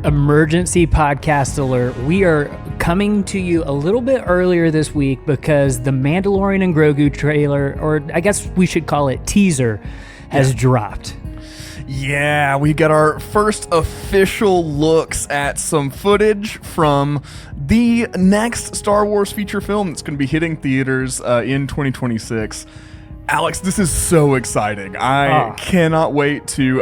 emergency podcast alert. We are coming to you a little bit earlier this week because the Mandalorian and Grogu trailer, or I guess we should call it teaser, has dropped. Yeah, we got our first official looks at some footage from the next Star Wars feature film that's going to be hitting theaters in 2026. Alex, this is so exciting. I cannot wait to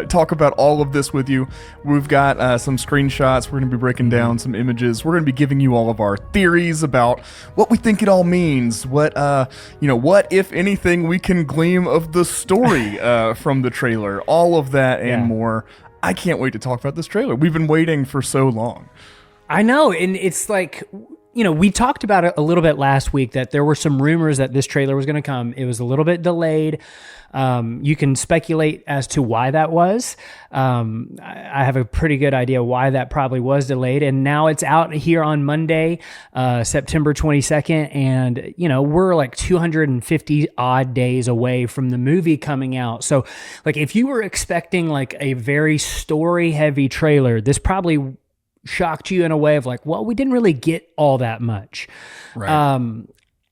talk about all of this with you. We've got some screenshots. We're going to be breaking down some images. We're going to be giving you all of our theories about what we think it all means. What if anything, we can glean of the story from the trailer. All of that and more. I can't wait to talk about this trailer. We've been waiting for so long. I know, and it's like... we talked about it a little bit last week that there were some rumors that this trailer was going to come. It was a little bit delayed. You can speculate as to why that was. I have a pretty good idea why that probably was delayed. And now it's out here on Monday, September 22nd. And, we're like 250 odd days away from the movie coming out. So like if you were expecting like a very story heavy trailer, this probably shocked you in a way of like, well, we didn't really get all that much. Right.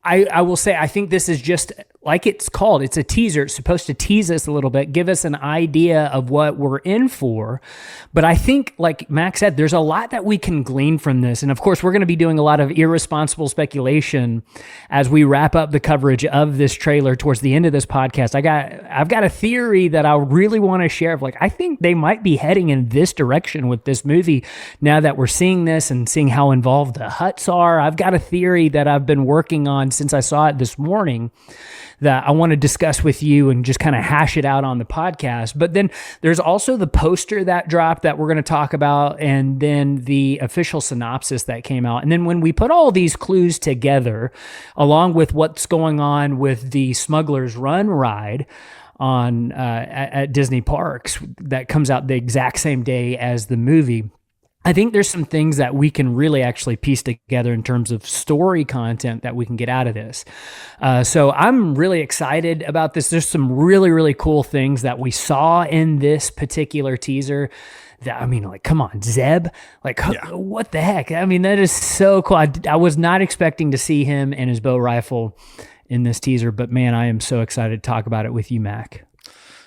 I will say, I think this is just like it's called. It's a teaser. It's supposed to tease us a little bit, give us an idea of what we're in for. But I think, like Max said, there's a lot that we can glean from this. And of course, we're going to be doing a lot of irresponsible speculation as we wrap up the coverage of this trailer towards the end of this podcast. I've got a theory that I really want to share of like, I think they might be heading in this direction with this movie now that we're seeing this and seeing how involved the Hutts are. I've got a theory that I've been working on since I saw it this morning that I want to discuss with you and just kind of hash it out on the podcast. But then there's also the poster that dropped that we're going to talk about, and then the official synopsis that came out. And then when we put all these clues together, along with what's going on with the Smuggler's Run ride on at Disney parks that comes out the exact same day as the movie, I think there's some things that we can really actually piece together in terms of story content that we can get out of this. So I'm really excited about this. There's some really, really cool things that we saw in this particular teaser that, I mean, like, come on, Zeb, like, what the heck? I mean, that is so cool. I was not expecting to see him and his bow rifle in this teaser, but man, I am so excited to talk about it with you, Mac.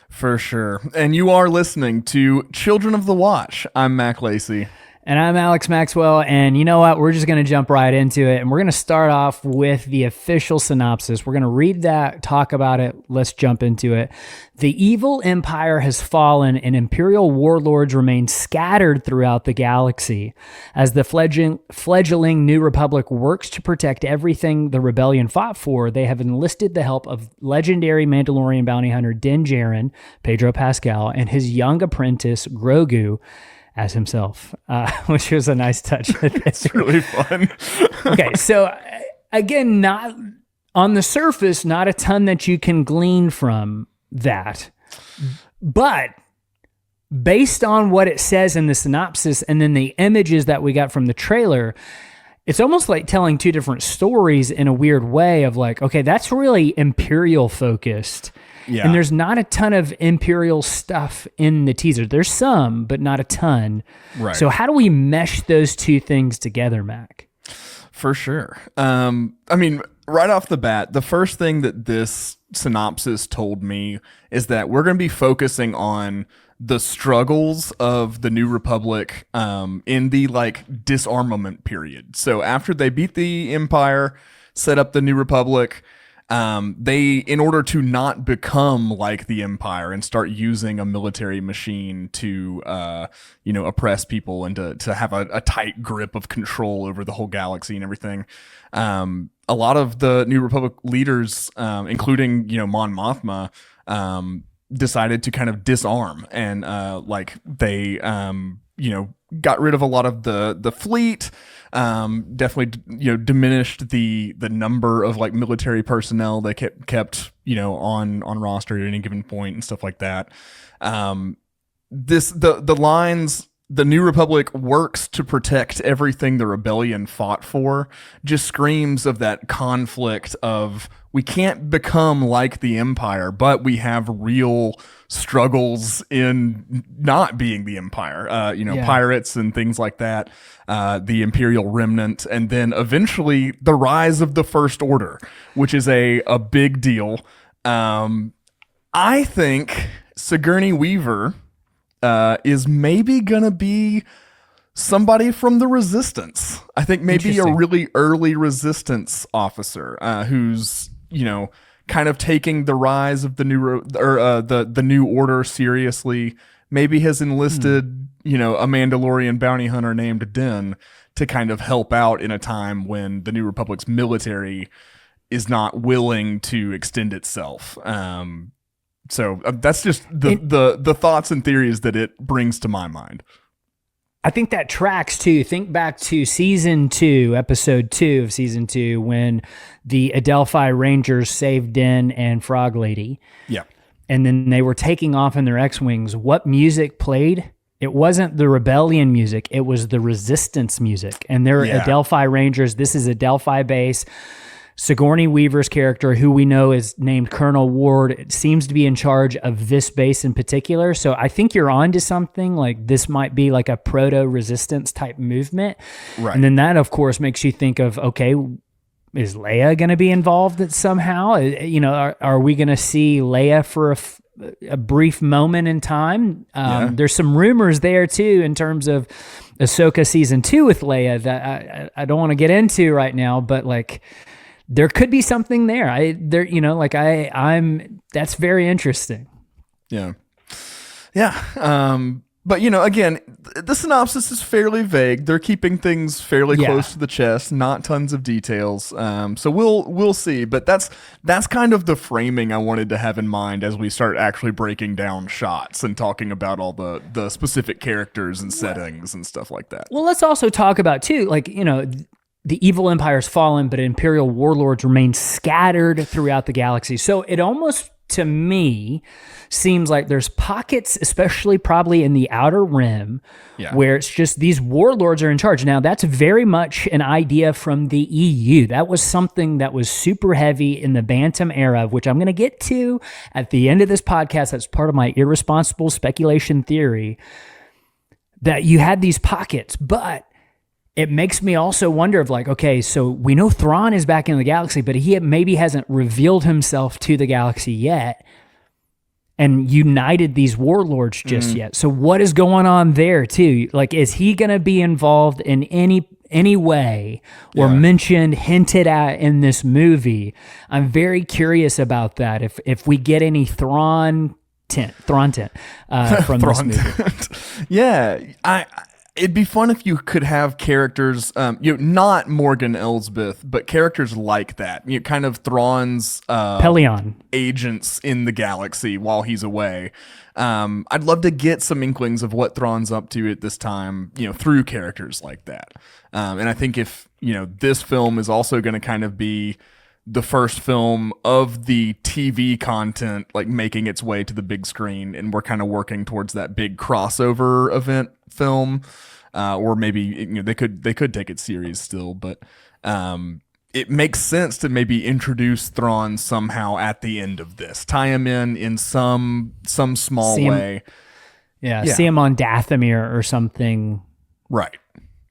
For sure. And you are listening to Children of the Watch. I'm Mac Lacey. And I'm Alex Maxwell, and you know what? We're just going to jump right into it, and we're going to start off with the official synopsis. We're going to read that, talk about it. Let's jump into it. The evil empire has fallen, and Imperial warlords remain scattered throughout the galaxy. As the fledgling New Republic works to protect everything the rebellion fought for, they have enlisted the help of legendary Mandalorian bounty hunter Din Djarin, Pedro Pascal, and his young apprentice Grogu, as himself, which was a nice touch. It's really fun. Okay, so again, not on the surface, not a ton that you can glean from that. But based on what it says in the synopsis and then the images that we got from the trailer, it's almost like telling two different stories in a weird way of like, okay, that's really Imperial focused. Yeah. And there's not a ton of Imperial stuff in the teaser. There's some, but not a ton. Right. So how do we mesh those two things together, Mac? For sure. I mean, right off the bat, the first thing that this synopsis told me is that we're going to be focusing on the struggles of the New Republic in the like disarmament period. So after they beat the Empire, set up the New Republic, they, in order to not become like the Empire and start using a military machine to, oppress people and to have a tight grip of control over the whole galaxy and everything. A lot of the New Republic leaders, including, Mon Mothma, decided to kind of disarm and, they, got rid of a lot of the fleet, definitely, diminished the number of like military personnel they kept, on roster at any given point and stuff like that. The lines, the New Republic works to protect everything the rebellion fought for, just screams of that conflict of we can't become like the Empire, but we have real struggles in not being the Empire, pirates and things like that, the Imperial remnant, and then eventually the rise of the First Order, which is a big deal. I think Sigourney Weaver is maybe going to be somebody from the Resistance. I think maybe a really early Resistance officer who's, kind of taking the rise of the new order seriously. Maybe has enlisted, a Mandalorian bounty hunter named Din to kind of help out in a time when the New Republic's military is not willing to extend itself. So that's just the thoughts and theories that it brings to my mind. I think that tracks too. Think back to season 2, episode 2 of season 2, when the Adelphi Rangers saved Din and Frog Lady. Yeah. And then they were taking off in their X-Wings. What music played? It wasn't the rebellion music. It was the resistance music. And they're Adelphi Rangers. This is a Adelphi base. Sigourney Weaver's character, who we know is named Colonel Ward, seems to be in charge of this base in particular. So I think you're onto something. Like, this might be like a proto-resistance type movement. Right. And then that, of course, makes you think of, okay, is Leia going to be involved somehow? Are we going to see Leia for a brief moment in time? There's some rumors there, too, in terms of Ahsoka season 2 with Leia that I don't want to get into right now, but like, there could be something there. That's very interesting. Yeah. But again, the synopsis is fairly vague. They're keeping things fairly close to the chest, not tons of details. So we'll see. But that's kind of the framing I wanted to have in mind as we start actually breaking down shots and talking about all the specific characters and settings and stuff like that. Well, let's also talk about too, the evil empire's fallen, but Imperial warlords remain scattered throughout the galaxy. So it almost, to me, seems like there's pockets, especially probably in the Outer Rim, where it's just these warlords are in charge. Now, that's very much an idea from the EU. That was something that was super heavy in the Bantam era, which I'm going to get to at the end of this podcast. That's part of my irresponsible speculation theory, that you had these pockets, but it makes me also wonder of okay, so we know Thrawn is back in the galaxy, but he maybe hasn't revealed himself to the galaxy yet and united these warlords just yet. So what is going on there too? Is he going to be involved in any way or mentioned, hinted at in this movie? I'm very curious about that. If we get any Thrawn tint from this movie. It'd be fun if you could have characters, not Morgan Elsbeth, but characters like that. Kind of Thrawn's Pelion agents in the galaxy while he's away. I'd love to get some inklings of what Thrawn's up to at this time, through characters like that. And I think if this film is also going to kind of be the first film of the TV content, making its way to the big screen, and we're kind of working towards that big crossover event film, or maybe they could take it serious still, but it makes sense to maybe introduce Thrawn somehow at the end of this, tie him in some small way. See him on Dathomir or something. Right.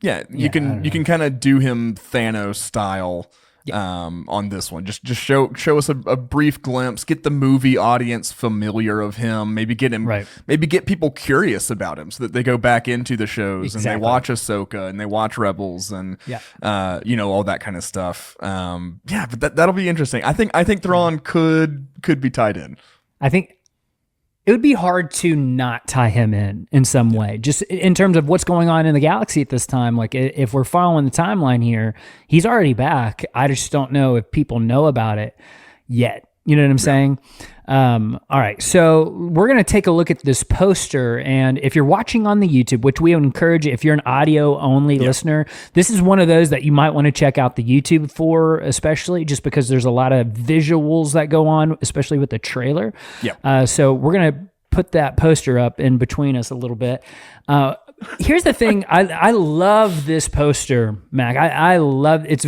Yeah, you can kind of do him Thanos style. On this one, just show us a brief glimpse, get the movie audience familiar of him, maybe get him, maybe get people curious about him so that they go back into the shows and they watch Ahsoka and they watch Rebels and all that kind of stuff. But that'll be interesting. I think Thrawn could be tied in. I think it would be hard to not tie him in some way, just in terms of what's going on in the galaxy at this time. If we're following the timeline here, he's already back. I just don't know if people know about it yet. You know what I'm saying? All right. So we're going to take a look at this poster. And if you're watching on the YouTube, which we would encourage, if you're an audio only listener, this is one of those that you might want to check out the YouTube for, especially just because there's a lot of visuals that go on, especially with the trailer. So we're going to put that poster up in between us a little bit. Here's the thing. I love this poster, Mac. I love, it's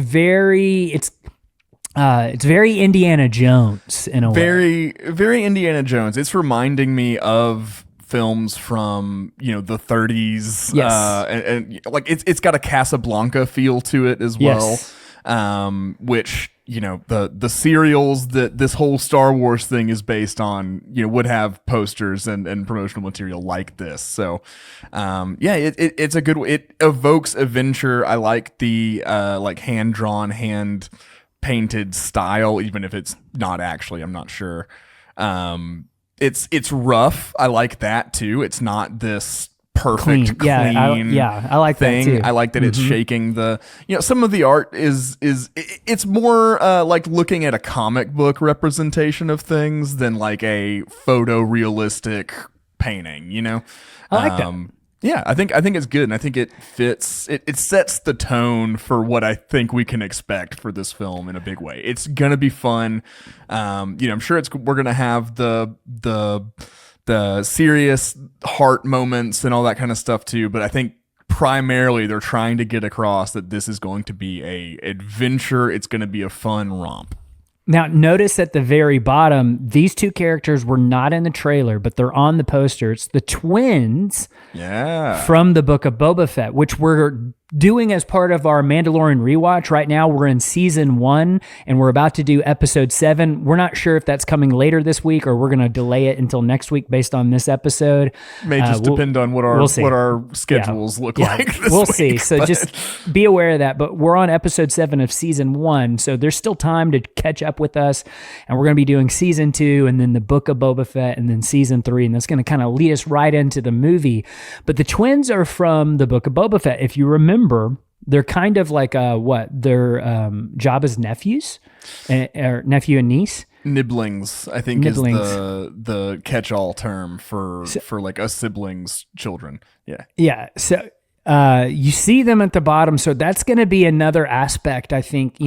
It's very Indiana Jones in a way. Very Indiana Jones. It's reminding me of films from the 30s. Yes. And like it's got a Casablanca feel to it as well. Yes. Which the serials that this whole Star Wars thing is based on would have posters and promotional material like this. So it's a good, it evokes adventure. I like the like hand drawn, hand painted style, even if it's not actually, I'm not sure. It's rough. I like that too. It's not this perfect clean I like thing. that too. I like that it's shaking the some of the art is it's more like looking at a comic book representation of things than like a photorealistic painting, I like that. Yeah, I think it's good, and I think it fits. It sets the tone for what I think we can expect for this film in a big way. It's gonna be fun. I'm sure we're gonna have the serious heart moments and all that kind of stuff too. But I think primarily they're trying to get across that this is going to be a adventure. It's going to be a fun romp. Now, notice at the very bottom, these two characters were not in the trailer, but they're on the poster. It's the twins from the Book of Boba Fett, which we're doing as part of our Mandalorian rewatch. Right now, we're in season 1, and we're about to do episode 7. We're not sure if that's coming later this week or we're going to delay it until next week based on this episode. May just depend on what our schedules look like this we'll week, see. So just be aware of that. But we're on episode 7 of season 1, so there's still time to catch up with us. And we're going to be doing season 2 and then the Book of Boba Fett and then season 3. And that's going to kind of lead us right into the movie. But the twins are from the Book of Boba Fett. If you remember, they're kind of like they're Jabba's nephews, or nephew and niece. Nibblings, I think, is the catch-all term for like a sibling's children. Yeah. So you see them at the bottom. So that's going to be another aspect. I think,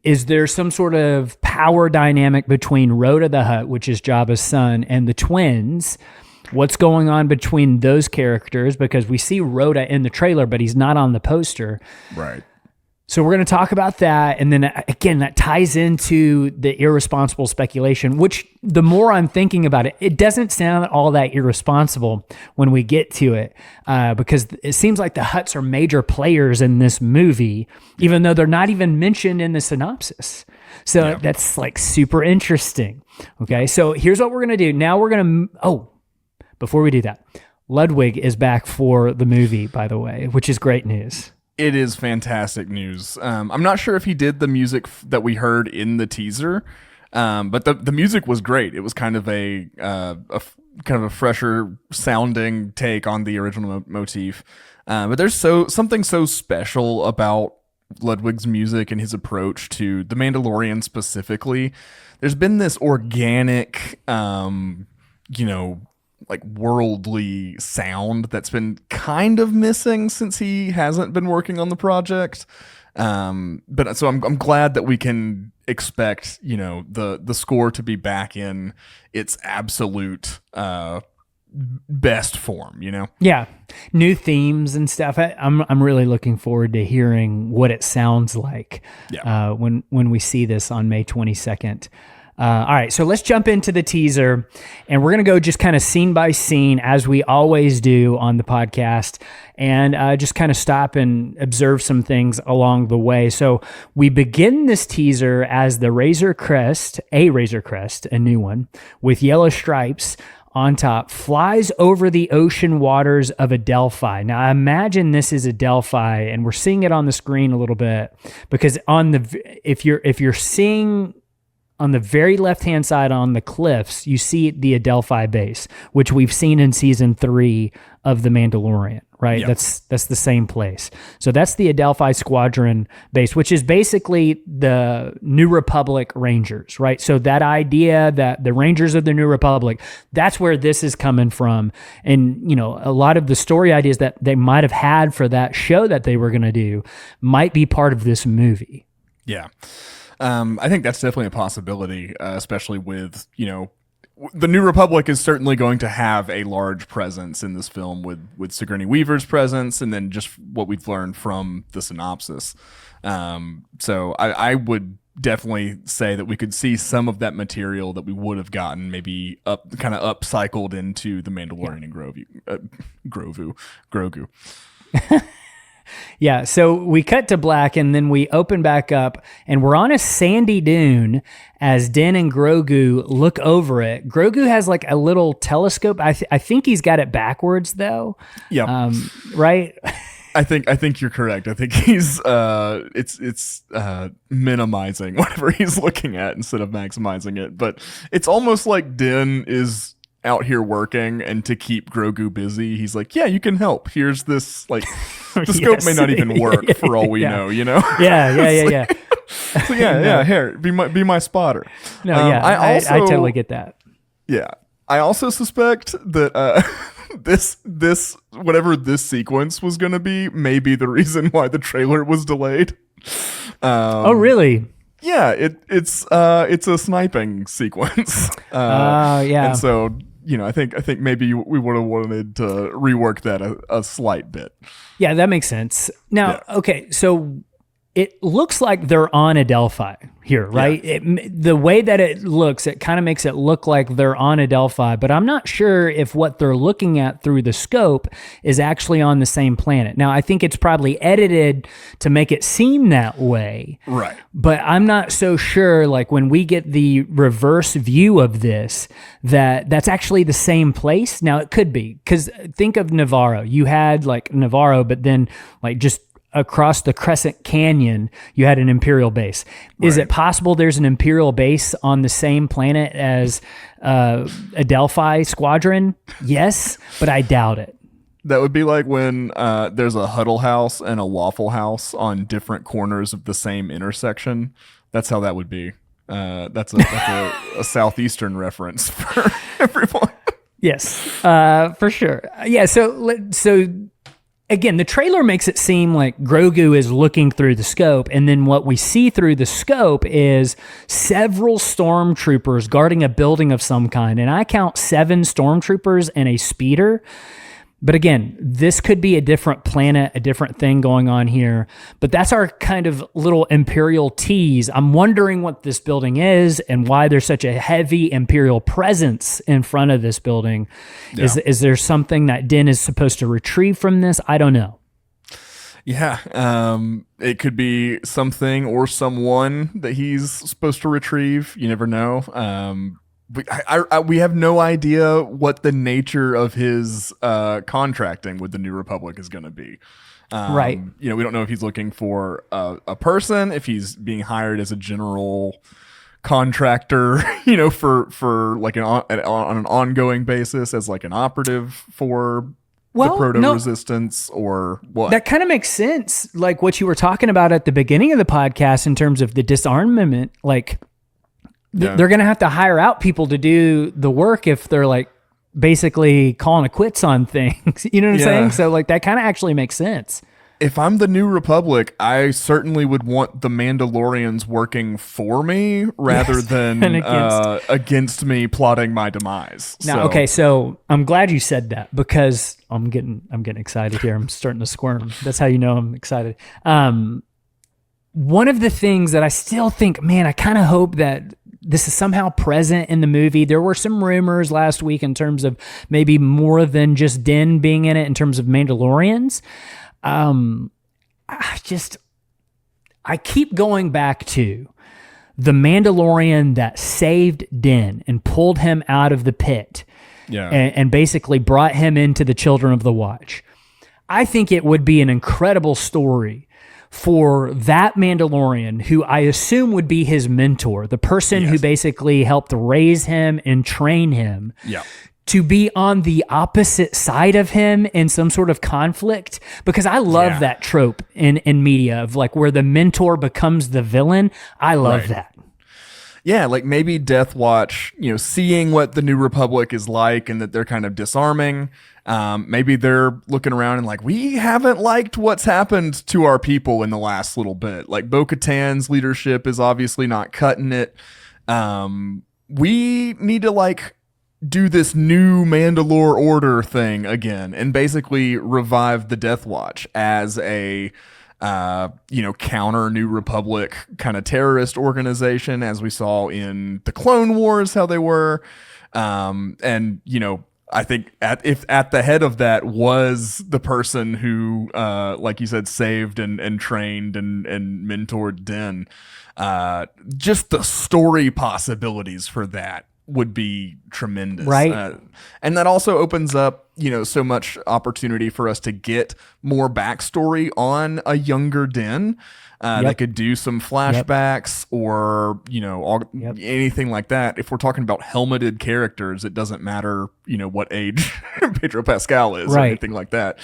is there some sort of power dynamic between Rhoda the Hutt, which is Jabba's son, and the twins? What's going on between those characters? Because we see Rhoda in the trailer, but he's not on the poster. Right. So we're going to talk about that. And then again, that ties into the irresponsible speculation, which the more I'm thinking about it, it doesn't sound all that irresponsible when we get to it, because it seems like the Hutts are major players in this movie, even though they're not even mentioned in the synopsis. So that's like super interesting. Okay. So here's what we're going to do. Now we're going to, before we do that, Ludwig is back for the movie, by the way, which is great news. It is fantastic news. I'm not sure if he did the music that we heard in the teaser, but the music was great. It was kind of a fresher sounding take on the original motif. But there's something so special about Ludwig's music and his approach to The Mandalorian specifically. There's been this organic, like worldly sound that's been kind of missing since he hasn't been working on the project. But so I'm glad that we can expect, the score to be back in its absolute best form, Yeah. New themes and stuff. I'm really looking forward to hearing what it sounds like when we see this on May 22nd. All right, so let's jump into the teaser, and we're going to go just kind of scene by scene, as we always do on the podcast, and just kind of stop and observe some things along the way. So we begin this teaser as the Razor Crest, a new one, with yellow stripes on top, flies over the ocean waters of Adelphi. Now, I imagine this is Adelphi, and we're seeing it on the screen a little bit, because if you're seeing on the very left-hand side on the cliffs, you see the Adelphi base, which we've seen in season 3 of The Mandalorian, right? Yep. That's the same place. So that's the Adelphi Squadron base, which is basically the New Republic Rangers, right? So that idea that the Rangers of the New Republic, that's where this is coming from. And, a lot of the story ideas that they might have had for that show that they were going to do might be part of this movie. Yeah. I think that's definitely a possibility, especially with, the New Republic is certainly going to have a large presence in this film with Sigourney Weaver's presence, and then just what we've learned from the synopsis. So I would definitely say that we could see some of that material that we would have gotten maybe upcycled into the Mandalorian and Grogu. Yeah, so we cut to black and then we open back up and we're on a sandy dune as Din and Grogu look over it. Grogu has like a little telescope. I think he's got it backwards though. Yeah. Right? I think you're correct. I think he's it's minimizing whatever he's looking at instead of maximizing it. But it's almost like Din is out here working, and to keep Grogu busy, he's like, "Yeah, you can help. Here's this like the scope may not even work for all we know, you know." Yeah. So yeah, here, be my spotter. No, I totally get that. Yeah, I also suspect that this whatever this sequence was going to be may be the reason why the trailer was delayed. Oh, really? Yeah, it's a sniping sequence. Yeah. And so, I think maybe we would have wanted to rework that a slight bit. Yeah, that makes sense. Now, okay, so it looks like they're on Adelphi here, right? Yeah. The way that it looks, it kind of makes it look like they're on Adelphi, but I'm not sure if what they're looking at through the scope is actually on the same planet. Now, I think it's probably edited to make it seem that way. Right. But I'm not so sure, like when we get the reverse view of this, that's actually the same place. Now, it could be, because think of Navarro. You had like Navarro, but then like just across the Crescent Canyon, you had an Imperial base. Right. Is it possible there's an Imperial base on the same planet as Adelphi Squadron? Yes, but I doubt it. That would be like when there's a Huddle House and a Waffle House on different corners of the same intersection. That's how that would be. That's a Southeastern reference for everyone. Yes, for sure. Yeah, so again, the trailer makes it seem like Grogu is looking through the scope, and then what we see through the scope is several stormtroopers guarding a building of some kind, and I count 7 stormtroopers and a speeder. But again, this could be a different planet, a different thing going on here. But that's our kind of little Imperial tease. I'm wondering what this building is and why there's such a heavy Imperial presence in front of this building. Yeah. Is there something that Din is supposed to retrieve from this? I don't know. Yeah, it could be something or someone that he's supposed to retrieve. You never know. We have no idea what the nature of his contracting with the New Republic is going to be. Right. We don't know if he's looking for a person, if he's being hired as a general contractor, for like on an ongoing basis as like an operative for the proto-resistance or what. That kind of makes sense. Like what you were talking about at the beginning of the podcast in terms of the disarmament, like they're going to have to hire out people to do the work if they're like basically calling it quits on things. You know what I'm saying? So like that kind of actually makes sense. If I'm the New Republic, I certainly would want the Mandalorians working for me rather than against me plotting my demise. Now, okay, so I'm glad you said that because I'm getting excited here. I'm starting to squirm. That's how you know I'm excited. One of the things that I still think, man, I kind of hope that this is somehow present in the movie. There were some rumors last week in terms of maybe more than just Din being in it in terms of Mandalorians. I keep going back to the Mandalorian that saved Din and pulled him out of the pit and basically brought him into the Children of the Watch. I think it would be an incredible story for that Mandalorian, who I assume would be his mentor, the person who basically helped raise him and train him, to be on the opposite side of him in some sort of conflict. Because I love that trope in media of like where the mentor becomes the villain. I love that. Yeah, like maybe Death Watch, seeing what the New Republic is like and that they're kind of disarming. Maybe they're looking around and like, we haven't liked what's happened to our people in the last little bit. Like Bo-Katan's leadership is obviously not cutting it. We need to like do this new Mandalore order thing again and basically revive the Death Watch as a counter New Republic kind of terrorist organization, as we saw in the Clone Wars, how they were. And I think at the head of that was the person who, like you said, saved and trained and mentored Din. Just the story possibilities for that would be tremendous. Right. And that also opens up, so much opportunity for us to get more backstory on a younger Din. They could do some flashbacks or, anything like that. If we're talking about helmeted characters, it doesn't matter, what age Pedro Pascal is or anything like that.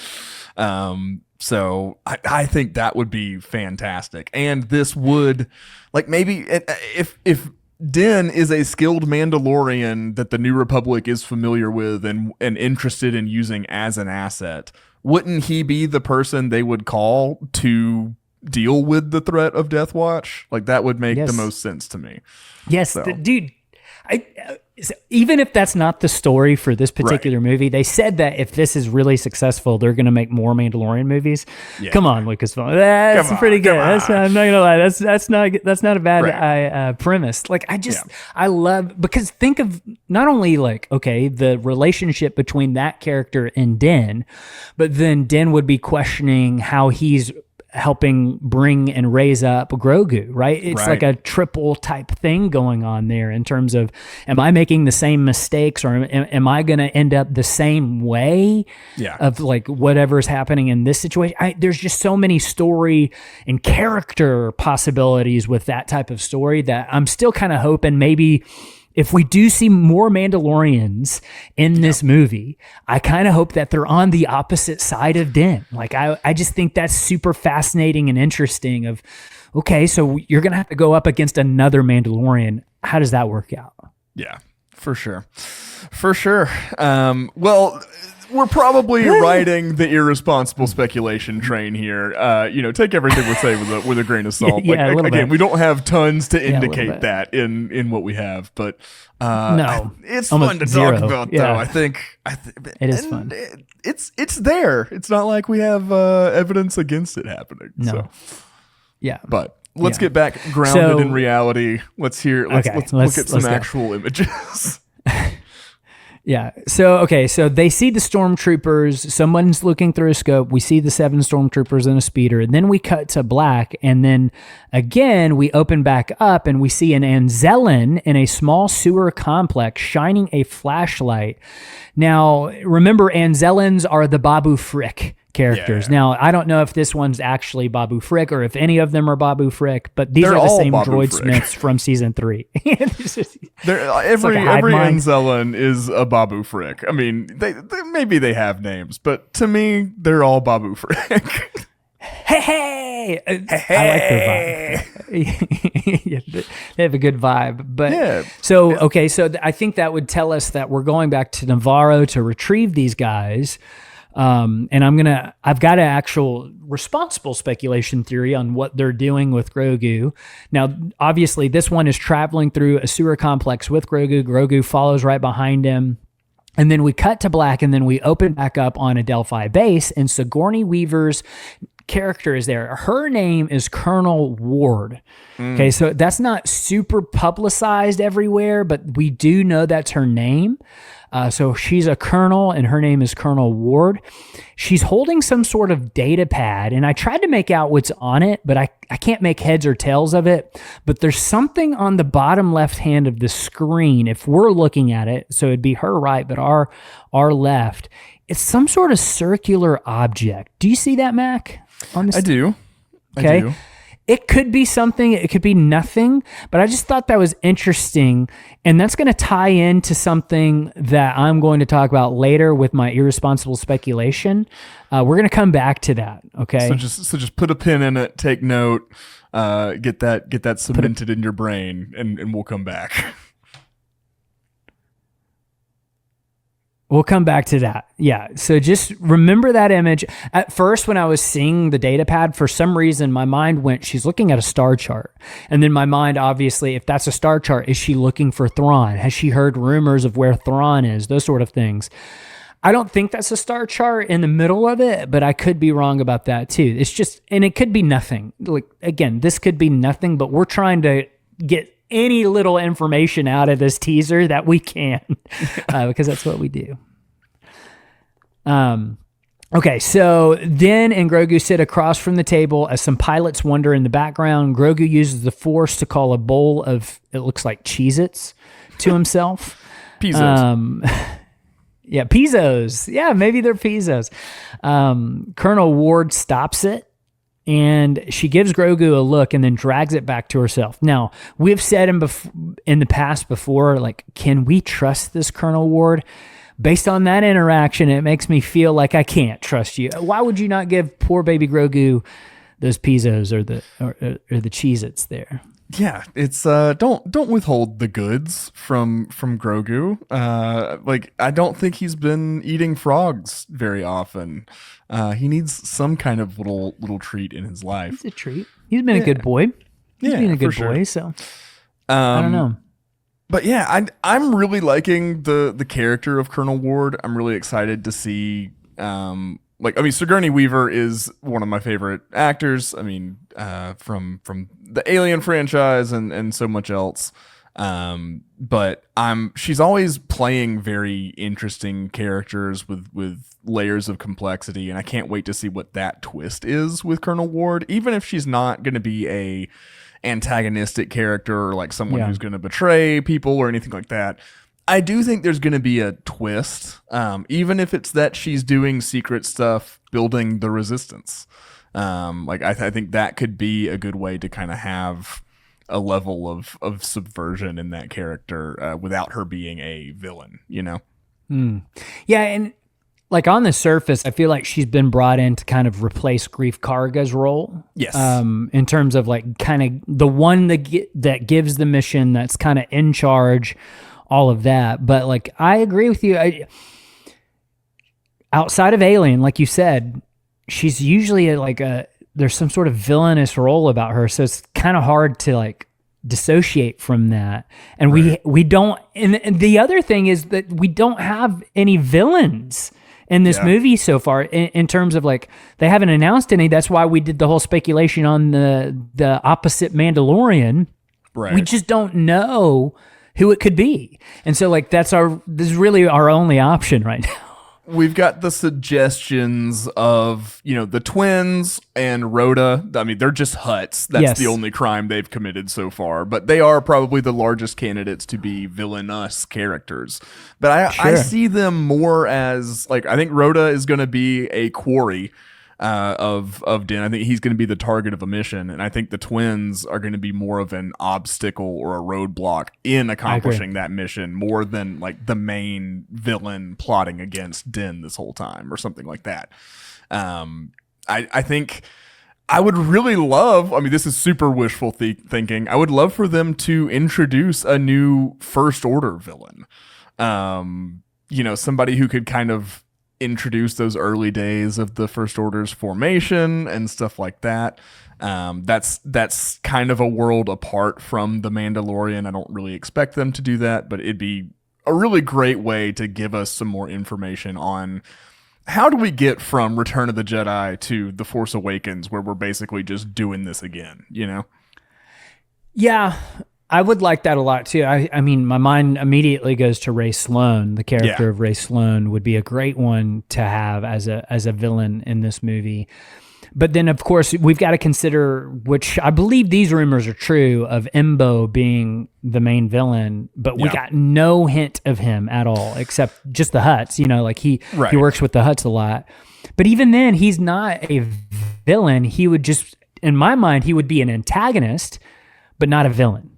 So I think that would be fantastic. And this would, like, maybe if Din is a skilled Mandalorian that the New Republic is familiar with and interested in using as an asset, wouldn't he be the person they would call to deal with the threat of Death Watch? Like, that would make the most sense to me. Yes, dude. Even if that's not the story for this particular movie, they said that if this is really successful, they're going to make more Mandalorian movies. Yeah. Come on, Lucasfilm. That's pretty good. I'm not gonna lie. That's not a bad premise. Like, I love, because think of not only like, okay, the relationship between that character and Din, but then Din would be questioning how he's helping bring and raise up Grogu, right? It's like a triple type thing going on there in terms of, am I making the same mistakes, or am I going to end up the same way of like whatever's happening in this situation? There's just so many story and character possibilities with that type of story that I'm still kind of hoping maybe if we do see more Mandalorians in this movie, I kind of hope that they're on the opposite side of Din. Like, I just think that's super fascinating and interesting of, okay, so you're going to have to go up against another Mandalorian. How does that work out? Yeah, for sure. For sure. Well, we're probably riding the irresponsible speculation train here. Take everything we're saying with a grain of salt. Again, we don't have tons to indicate that in what we have, but no, it's fun to talk about. Though I think it is fun. It's there. It's not like we have evidence against it happening. No. So. But let's get back grounded in reality. Let's look at some actual images. Yeah. So they see the stormtroopers. Someone's looking through a scope. We see the 7 stormtroopers in a speeder. And then we cut to black. And then again, we open back up and we see an Anzellan in a small sewer complex shining a flashlight. Now, remember, Anzellans are the Babu Frick characters. Yeah. Now, I don't know if this one's actually Babu Frick or if any of them are Babu Frick, but they're are the same droid Smiths from season 3. Every Anzellan is a Babu Frick. I mean, they maybe they have names, but to me, they're all Babu Frick. Hey! I like their vibe. They have a good vibe. But so I think that would tell us that we're going back to Navarro to retrieve these guys. And I've got an actual responsible speculation theory on what they're doing with Grogu. Now, obviously, this one is traveling through a sewer complex with Grogu. Grogu follows right behind him. And then we cut to black, and then we open back up on a Delphi base, and Sigourney Weaver's character is there. Her name is Colonel Ward. Okay, so that's not super publicized everywhere, but we do know that's her name. So she's a colonel, and her name is Colonel Ward. She's holding some sort of data pad, and I tried to make out what's on it, but I can't make heads or tails of it. But there's something on the bottom left hand of the screen, if we're looking at it, so it'd be her right, but our left. It's some sort of circular object. Do you see that, Mac? I do. Okay. I do. It could be something, it could be nothing, but I just thought that was interesting, and that's going to tie into something that I'm going to talk about later with my irresponsible speculation. We're going to come back to that, okay? So just put a pin in it, take note, get that cemented in your brain, and we'll come back. We'll come back to that. Yeah. So just remember that image. At first, when I was seeing the data pad, for some reason, my mind went, she's looking at a star chart. And then my mind, obviously, if that's a star chart, is she looking for Thrawn? Has she heard rumors of where Thrawn is? Those sort of things. I don't think that's a star chart in the middle of it, but I could be wrong about that too. It's just, and it could be nothing. Like, again, this could be nothing, but we're trying to get any little information out of this teaser that we can, because that's what we do. Okay, so Din and Grogu sit across from the table as some pilots wander in the background. Grogu uses the Force to call a bowl of, it looks like Cheez-Its to himself. Pizzos. Yeah, Pizzos. Yeah, maybe they're Pizzos. Colonel Ward stops it, and she gives Grogu a look and then drags it back to herself. Now, we've said in the past before, like, can we trust this Colonel Ward? Based on that interaction, it makes me feel like I can't trust you. Why would you not give poor baby Grogu those Pizzos or the Cheez-Its there? Yeah, it's don't withhold the goods from Grogu. Like, I don't think he's been eating frogs very often. He needs some kind of little treat in his life. It's a treat. He's been a good boy. He's been a good boy, so I don't know. But yeah, I'm really liking the character of Colonel Ward. I'm really excited to see Sigourney Weaver is one of my favorite actors. I mean, from the Alien franchise and so much else. But she's always playing very interesting characters with layers of complexity, and I can't wait to see what that twist is with Colonel Ward. Even if she's not going to be a antagonistic character or like someone who's going to betray people or anything like that, I do think there's going to be a twist, even if it's that she's doing secret stuff, building the resistance. I think that could be a good way to kind of have a level of subversion in that character without her being a villain, you know? Yeah, and like on the surface, I feel like she's been brought in to kind of replace Grief Karga's role. Yes. In terms of like kind of the one that gives the mission, that's kind of in charge, all of that. But like, I agree with you. Outside of Alien, like you said, she's usually there's some sort of villainous role about her. So it's kind of hard to like dissociate from that. And we don't, and the other thing is that we don't have any villains in this movie so far in terms of like, they haven't announced any. That's why we did the whole speculation on the opposite Mandalorian. Right. We just don't know who it could be. And so like, this is really our only option right now. We've got the suggestions of, the twins and Rhoda. I mean, they're just Hutts. That's the only crime they've committed so far. But they are probably the largest candidates to be villainous characters. But I see them more as, like, I think Rhoda is going to be a quarry of Din. I think he's going to be the target of a mission. And I think the twins are going to be more of an obstacle or a roadblock in accomplishing that mission, more than like the main villain plotting against Din this whole time or something like that. I think I would really love, I mean, this is super wishful thinking. I would love for them to introduce a new First Order villain. Somebody who could kind of introduce those early days of the First Order's formation and stuff like that. That's kind of a world apart from The Mandalorian. I don't really expect them to do that, but it'd be a really great way to give us some more information on how do we get from Return of the Jedi to The Force Awakens, where we're basically just doing this again, Yeah, I would like that a lot too. I mean, my mind immediately goes to Ray Sloan. The character of Ray Sloan would be a great one to have as a villain in this movie. But then, of course, we've got to consider, which I believe these rumors are true, of Embo being the main villain. But we got no hint of him at all, except just the Hutts. Like he works with the Hutts a lot. But even then, he's not a villain. He would just, in my mind, he would be an antagonist, but not a villain.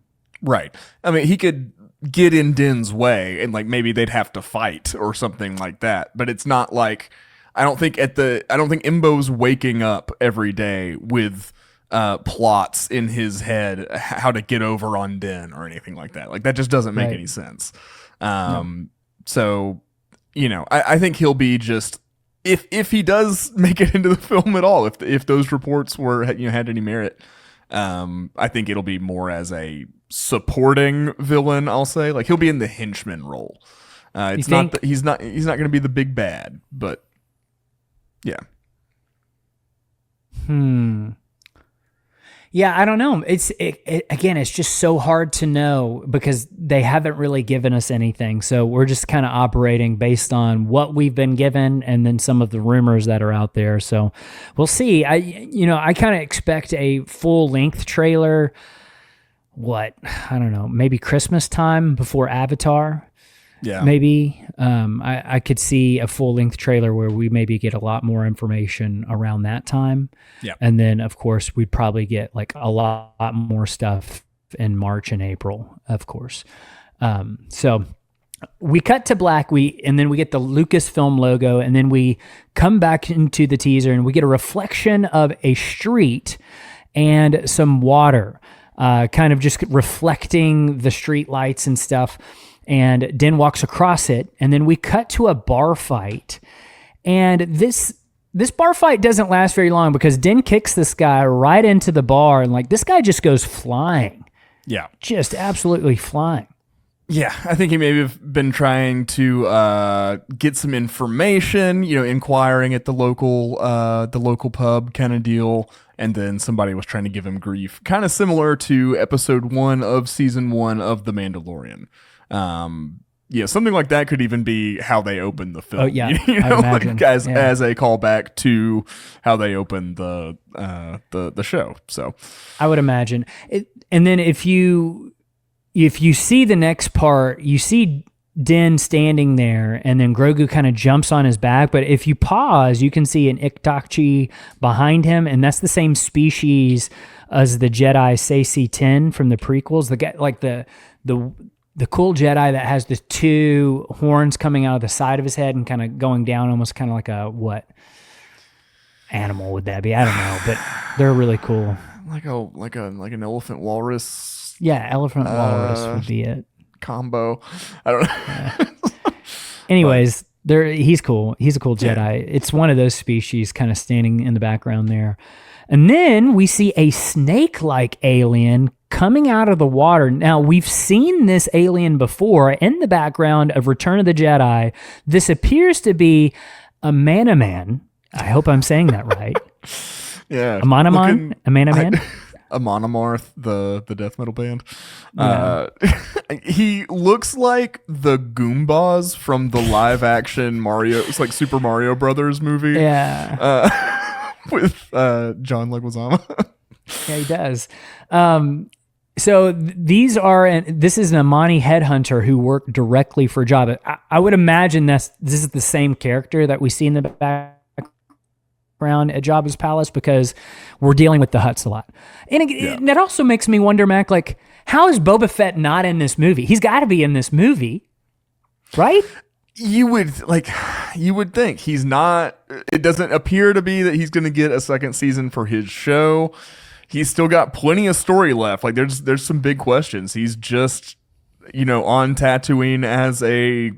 Right. I mean, he could get in Din's way and like maybe they'd have to fight or something like that. But it's not like, I don't think Imbo's waking up every day with plots in his head how to get over on Din or anything like that. Like that just doesn't make any sense. So, I think he'll be just, if he does make it into the film at all, if those reports were, had any merit, I think it'll be more as a supporting villain, I'll say. Like he'll be in the henchman role. It's not that he's not going to be the big bad, but yeah. Yeah, I don't know. Again, it's just so hard to know because they haven't really given us anything. So we're just kind of operating based on what we've been given and then some of the rumors that are out there. So we'll see. I kind of expect a full-length trailer. I don't know, maybe Christmas time before Avatar. Yeah. Maybe I could see a full-length trailer where we maybe get a lot more information around that time. Yeah. And then, of course, we'd probably get like a lot more stuff in March and April, of course. So we cut to black, and then we get the Lucasfilm logo, and then we come back into the teaser, and we get a reflection of a street and some water, kind of just reflecting the street lights and stuff. And Din walks across it, and then we cut to a bar fight. And this bar fight doesn't last very long because Din kicks this guy right into the bar, and like this guy just goes flying. Yeah. Just absolutely flying. Yeah, I think he may have been trying to get some information, inquiring at the local pub kind of deal, and then somebody was trying to give him grief, kind of similar to episode 1 of season 1 of The Mandalorian. Something like that could even be how they open the film. Oh yeah, like as a callback to how they open the show. So I would imagine it. And then if you see the next part, you see Din standing there, and then Grogu kind of jumps on his back. But if you pause, you can see an Iktachi behind him, and that's the same species as the Jedi Saesee-Tin from the prequels. The guy, like the cool Jedi that has the 2 horns coming out of the side of his head and kind of going down, almost kind of like what animal would that be? I don't know, but they're really cool. Like an elephant walrus. Yeah, elephant walrus would be it. Combo. I don't know. Yeah. Anyways, he's cool. He's a cool Jedi. Yeah. It's one of those species kind of standing in the background there. And then we see a snake-like alien coming out of the water. Now, we've seen this alien before in the background of Return of the Jedi. This appears to be a Manaman. I hope I'm saying that right. Yeah. A Manaman? A Manaman? A Monomarth, the death metal band. Yeah. He looks like the Goombas from the live-action Mario. It's like Super Mario Brothers movie. Yeah. With John Leguizamo. Yeah, he does. So this is an Amani headhunter who worked directly for Jabba. I would imagine this is the same character that we see in the background at Jabba's palace because we're dealing with the Hutts a lot. And that also makes me wonder, Mac, like, how is Boba Fett not in this movie? He's got to be in this movie, right? You would think he's not. It doesn't appear to be that he's going to get a second season for his show. He's still got plenty of story left. Like there's some big questions. He's just, on Tatooine as a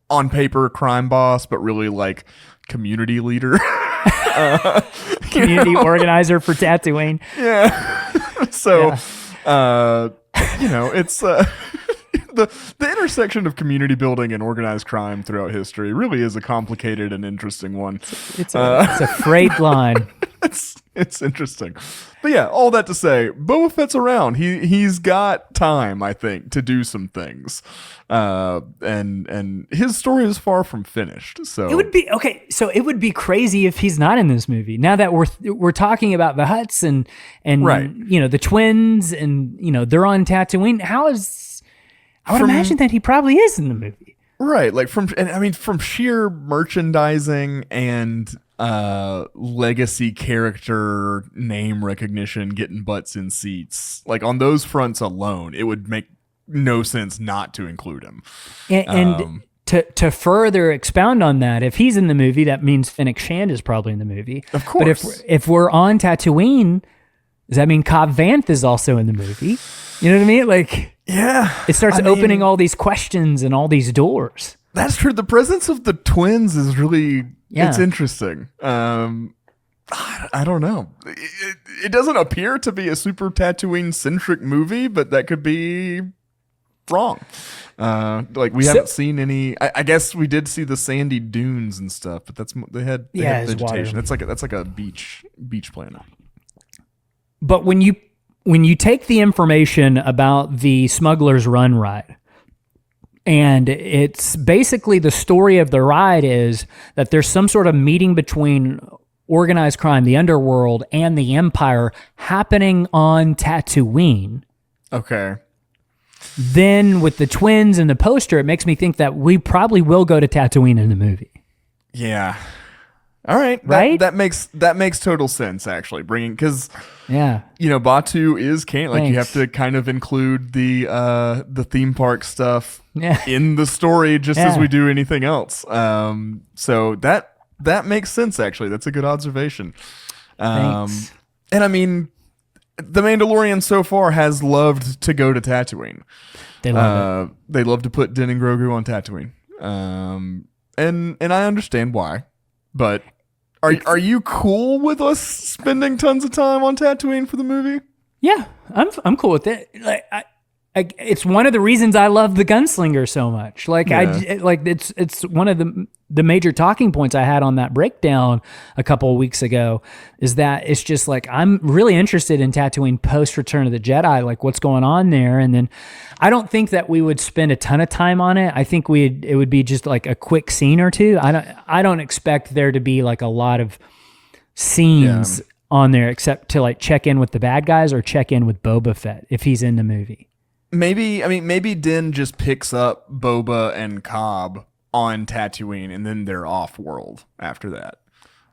on paper crime boss, but really like community leader, community organizer for Tatooine. Yeah. So, it's. The intersection of community building and organized crime throughout history really is a complicated and interesting one. It's a frayed line. It's interesting. But yeah, all that to say, Boba Fett's around. He's got time, I think, to do some things. And his story is far from finished. So it would be okay. So it would be crazy if he's not in this movie. Now that we're talking about the Hutts and right. The twins and they're on Tatooine. I would imagine that he probably is in the movie. Right. Like from sheer merchandising and legacy character name recognition, getting butts in seats, like on those fronts alone, it would make no sense not to include him. And to further expound on that, if he's in the movie, that means Fennec Shand is probably in the movie. Of course. But if we're on Tatooine, does that mean Cobb Vanth is also in the movie? You know what I mean? Like, yeah, it starts opening all these questions and all these doors. That's true. The presence of the twins is really, it's interesting. I don't know. It doesn't appear to be a super Tatooine centric movie, but that could be wrong. Like we haven't seen any. I guess we did see the sandy dunes and stuff, but they had vegetation. Water. That's like a beach planet. But when you take the information about the Smuggler's Run ride, and it's basically the story of the ride is that there's some sort of meeting between organized crime, the underworld, and the Empire happening on Tatooine. Okay. Then with the twins and the poster, it makes me think that we probably will go to Tatooine in the movie. Yeah. All right. Right? That makes total sense, actually. Because yeah, Batu is canon. Like you have to kind of include the theme park stuff in the story, just as we do anything else. So that makes sense. Actually, that's a good observation. Thanks. And I mean, the Mandalorian so far has loved to go to Tatooine. They love it. They love to put Din and Grogu on Tatooine. And I understand why. But are you cool with us spending tons of time on Tatooine for the movie? Yeah, I'm cool with it. Like it's one of the reasons I love the Gunslinger so much. It's one of the major talking points I had on that breakdown a couple of weeks ago is that it's just like I'm really interested in Tatooine post Return of the Jedi, like what's going on there. And then I don't think that we would spend a ton of time on it. I think it would be just like a quick scene or two. I don't expect there to be like a lot of scenes on there except to like check in with the bad guys or check in with Boba Fett if he's in the movie. Maybe Din just picks up Boba and Cobb on Tatooine and then they're off world after that.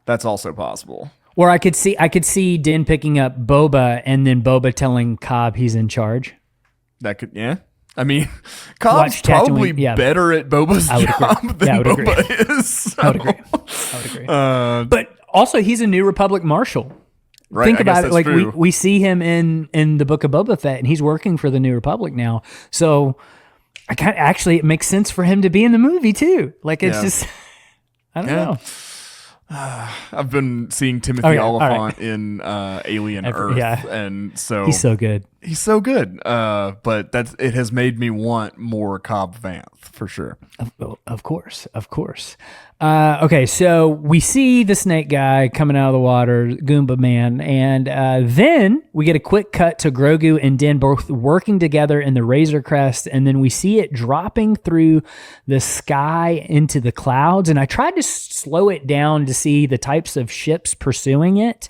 That's also possible. Or I could see Din picking up Boba and then Boba telling Cobb he's in charge. That could, I mean, Cobb's probably better at Boba's job than Boba is. So. I would agree. But also, he's a New Republic Marshal. Right, think about it. Like true. we see him in the Book of Boba Fett, and he's working for the New Republic now. So it makes sense for him to be in the movie too. Like it's just, I don't know. I've been seeing Timothy Oliphant in Alien Earth, and so he's so good. He's so good. But it has made me want more Cobb Vanth for sure. Of course. Okay, so we see the snake guy coming out of the water, Goomba Man, and then we get a quick cut to Grogu and Din both working together in the Razor Crest, and then we see it dropping through the sky into the clouds, and I tried to slow it down to see the types of ships pursuing it,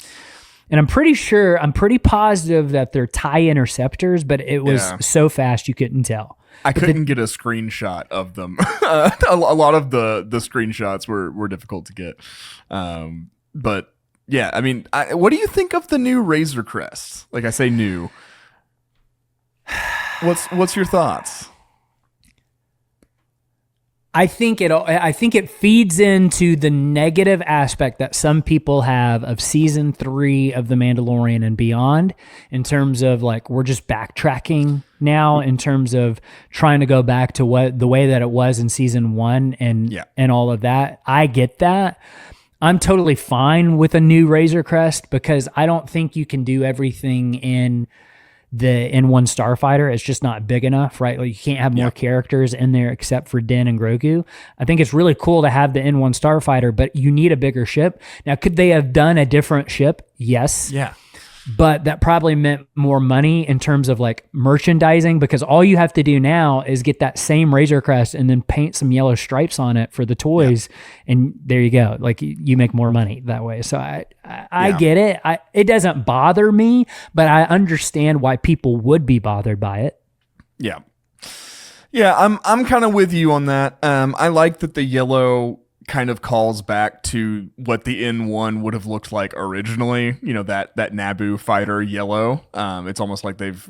and I'm pretty positive that they're TIE interceptors, but it was so fast you couldn't tell. I couldn't get a screenshot of them. A lot of the screenshots were difficult to get. But yeah, I mean, what do you think of the new Razor Crest? Like I say new. What's your thoughts? I think it feeds into the negative aspect that some people have of season 3 of The Mandalorian and beyond, in terms of like we're just backtracking now in terms of trying to go back to the way that it was in season 1 and all of that. I get that. I'm totally fine with a new Razor Crest because I don't think you can do everything in the N1 Starfighter. It's just not big enough, right? Like you can't have more characters in there except for Din and Grogu. I think it's really cool to have the N1 Starfighter, but you need a bigger ship. Now, could they have done a different ship? Yes. Yeah. But that probably meant more money in terms of like merchandising, because all you have to do now is get that same Razor Crest and then paint some yellow stripes on it for the toys. And there you go. Like you make more money that way. So I get it. It doesn't bother me, but I understand why people would be bothered by it. Yeah. Yeah. I'm kind of with you on that. I like that the yellow kind of calls back to what the N1 would have looked like originally, that Naboo fighter yellow. It's almost like they've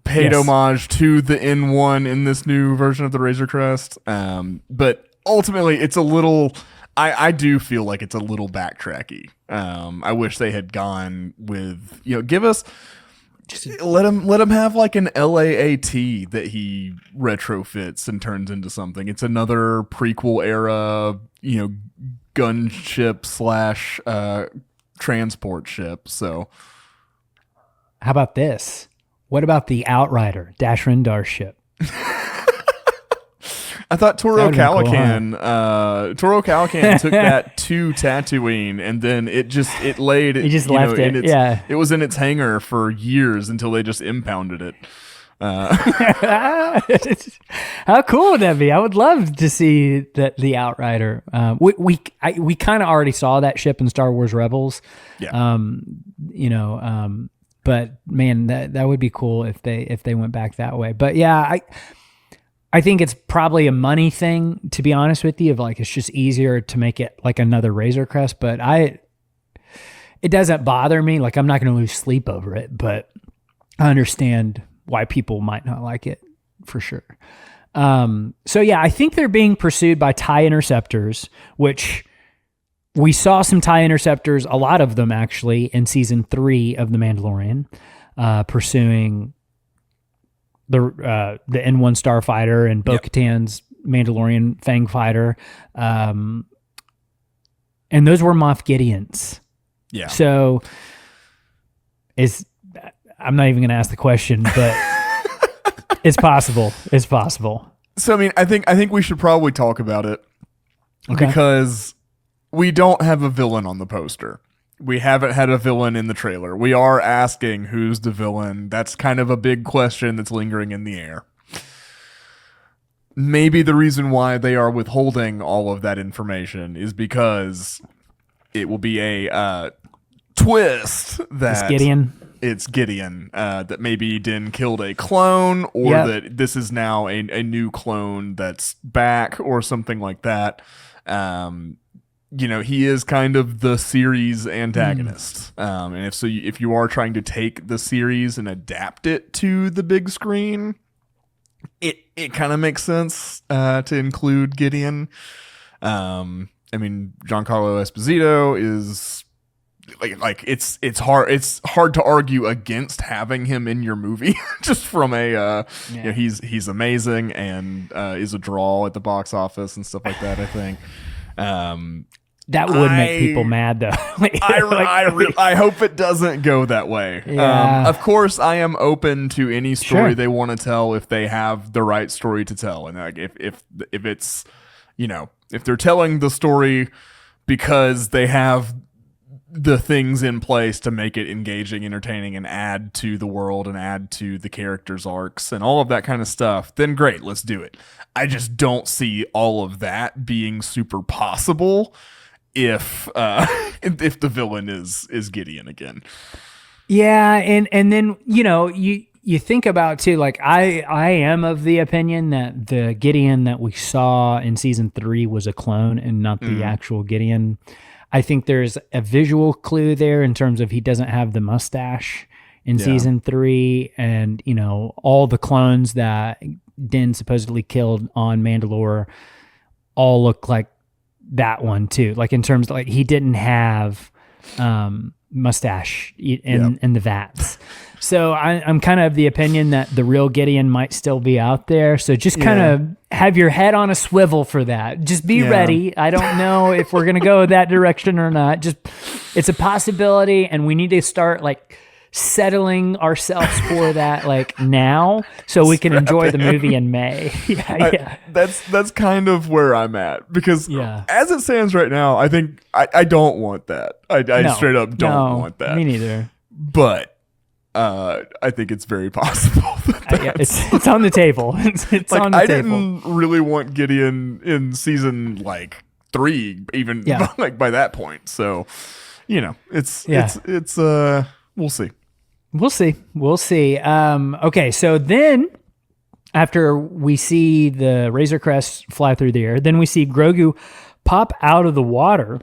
paid homage to the N1 in this new version of the Razor Crest. But ultimately it's a little, I do feel like it's a little backtracky. I wish they had gone with, give us, let him have like an LAAT that he retrofits and turns into something. It's another prequel era, gunship / transport ship. So how about this? What about the Outrider, Dash Rendar's ship? I thought Toro That'd been cool, Toro Calican took that to Tatooine, and then it laid. He just left it. It was in its hangar for years until they just impounded it. How cool would that be? I would love to see the Outrider. We kind of already saw that ship in Star Wars Rebels. Yeah. But man, that would be cool if they went back that way. But yeah, I think it's probably a money thing, to be honest with you, of like it's just easier to make it like another Razor Crest. But it doesn't bother me. Like I'm not going to lose sleep over it, but I understand why people might not like it for sure. So yeah, I think they're being pursued by TIE interceptors, which we saw some TIE interceptors, a lot of them actually, in season 3 of The Mandalorian, pursuing the N1 starfighter and Bo-Katan's Mandalorian Fang fighter. And those were Moff Gideons. Yeah. So I'm not even going to ask the question, but it's possible. It's possible. So, I mean, I think we should probably talk about it because we don't have a villain on the poster. We haven't had a villain in the trailer. We are asking who's the villain. That's kind of a big question that's lingering in the air. Maybe the reason why they are withholding all of that information is because it will be a twist that it's Gideon, that maybe Din killed a clone, or that this is now a new clone that's back, or something like that. He is kind of the series antagonist. And if you are trying to take the series and adapt it to the big screen, it kind of makes sense to include Gideon. I mean, Giancarlo Esposito is like it's hard to argue against having him in your movie just from he's amazing and is a draw at the box office and stuff like that. I think that would make people mad though. I hope it doesn't go that way. Yeah. Of course, I am open to any story they want to tell if they have the right story to tell, and like if it's if they're telling the story because they have the things in place to make it engaging, entertaining, and add to the world and add to the characters' arcs and all of that kind of stuff, then great, let's do it. I just don't see all of that being super possible if the villain is Gideon again. Yeah, and then you think about too, like I am of the opinion that the Gideon that we saw in season 3 was a clone and not the actual Gideon. I think there's a visual clue there in terms of he doesn't have the mustache in season 3, and all the clones that Din supposedly killed on Mandalore all look like that one too. Like in terms of, like, he didn't have mustache in the vats. So I'm kind of the opinion that the real Gideon might still be out there. So just kind of have your head on a swivel for that. Just be ready. I don't know if we're going to go that direction or not. Just, it's a possibility, and we need to start like settling ourselves for that like now, so we can enjoy the movie in May. That's kind of where I'm at, because as it stands right now, I think I don't want that. I straight up don't want that. Me neither. But I think it's very possible that it's on the table. It's like, on the table. I didn't really want Gideon in season 3, even like by that point. So, it's we'll see. We'll see. Okay, so then after we see the Razor Crest fly through the air, then we see Grogu pop out of the water,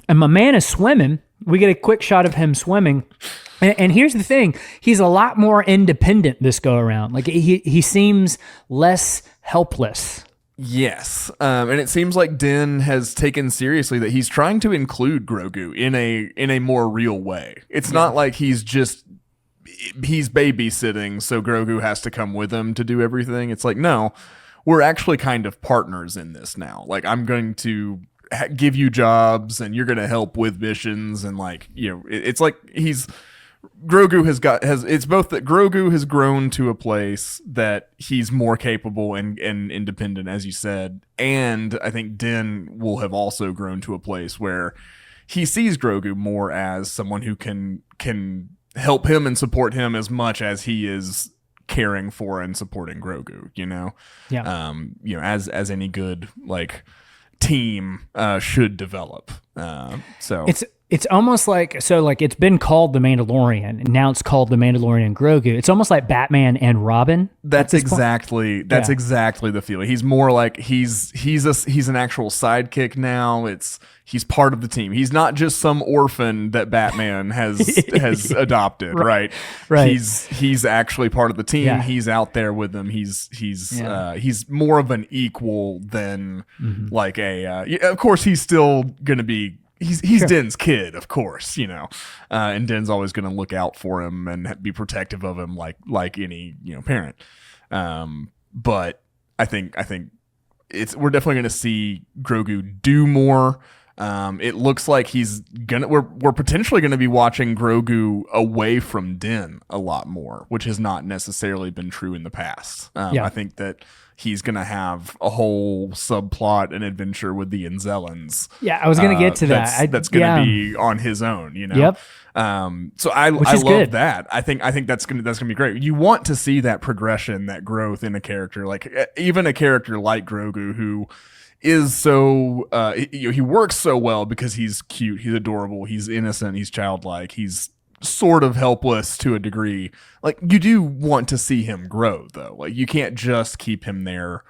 and my man is swimming. We get a quick shot of him swimming. And here's the thing. He's a lot more independent this go around. Like he seems less helpless. Yes. And it seems like Din has taken seriously that he's trying to include Grogu in a more real way. It's not like he's babysitting, so Grogu has to come with him to do everything. It's like, no, we're actually kind of partners in this now. Like, I'm going to give you jobs and you're going to help with missions. And it's like he's Grogu has it's both that Grogu has grown to a place that he's more capable and independent, as you said, and I think Din will have also grown to a place where he sees Grogu more as someone who can help him and support him as much as he is caring for and supporting Grogu, you know? Yeah. As any good like team should develop. So it's almost like, it's been called The Mandalorian, and now it's called The Mandalorian Grogu. It's almost like Batman and Robin. That's exactly the feeling. He's more like he's an actual sidekick now. He's part of the team. He's not just some orphan that Batman has adopted, right? Right. He's actually part of the team. Yeah. He's out there with them. He's more of an equal than like of course he's still going to be He's sure. Din's kid, of course, and Din's always going to look out for him and be protective of him like any parent. But I think we're definitely going to see Grogu do more. It looks like we're potentially going to be watching Grogu away from Din a lot more, which has not necessarily been true in the past. I think that he's going to have a whole subplot and adventure with the Anzellans. Yeah, I was going to get to that. That's going to be on his own, Yep. So I love that. I think that's going to be great. You want to see that progression, that growth in a character, like even a character like Grogu, who is so he works so well because he's cute, he's adorable, he's innocent, he's childlike, he's sort of helpless to a degree. Like, you do want to see him grow, though. Like, you can't just keep him there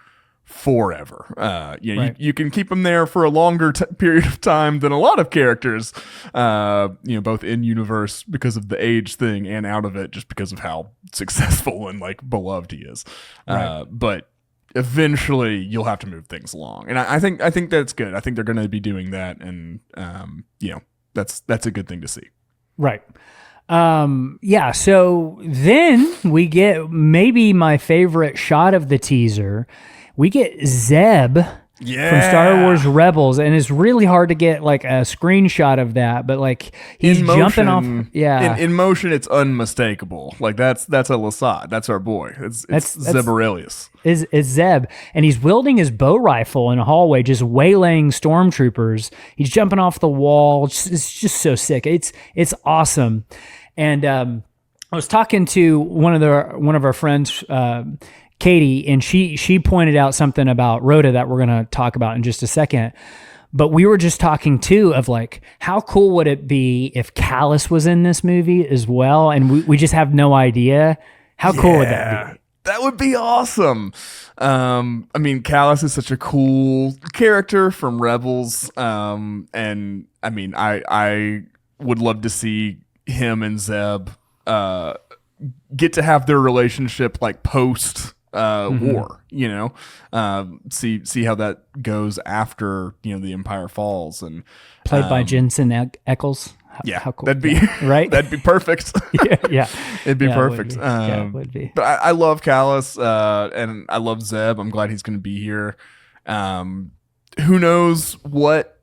forever. Right. you can keep him there for a longer period of time than a lot of characters, both in universe because of the age thing and out of it just because of how successful and like beloved he is. Right. But eventually you'll have to move things along, and I think that's good. I think they're going to be doing that, and that's a good thing to see. Right. So then we get maybe my favorite shot of the teaser. We get Zeb from Star Wars Rebels, and it's really hard to get like a screenshot of that, but like he's jumping off. Yeah. In motion, it's unmistakable. Like that's a Lasat. That's our boy. It's Zeb Aurelius. Is Zeb, and he's wielding his bow rifle in a hallway, just waylaying stormtroopers. He's jumping off the wall. It's just so sick. It's awesome. And I was talking to one of our friends, Katie, and she pointed out something about Rhoda that we're going to talk about in just a second. But we were just talking too of like, how cool would it be if Callus was in this movie as well? And we just have no idea. How cool would that be? That would be awesome. Callus is such a cool character from Rebels. And I mean, I would love to see him and Zeb get to have their relationship like post war, see how that goes after the Empire falls, and played by Jensen Ackles. How cool that'd be, right? That'd be perfect. yeah, it'd be perfect. It would be. But I love Callus, and I love Zeb. I'm glad he's going to be here. Who knows what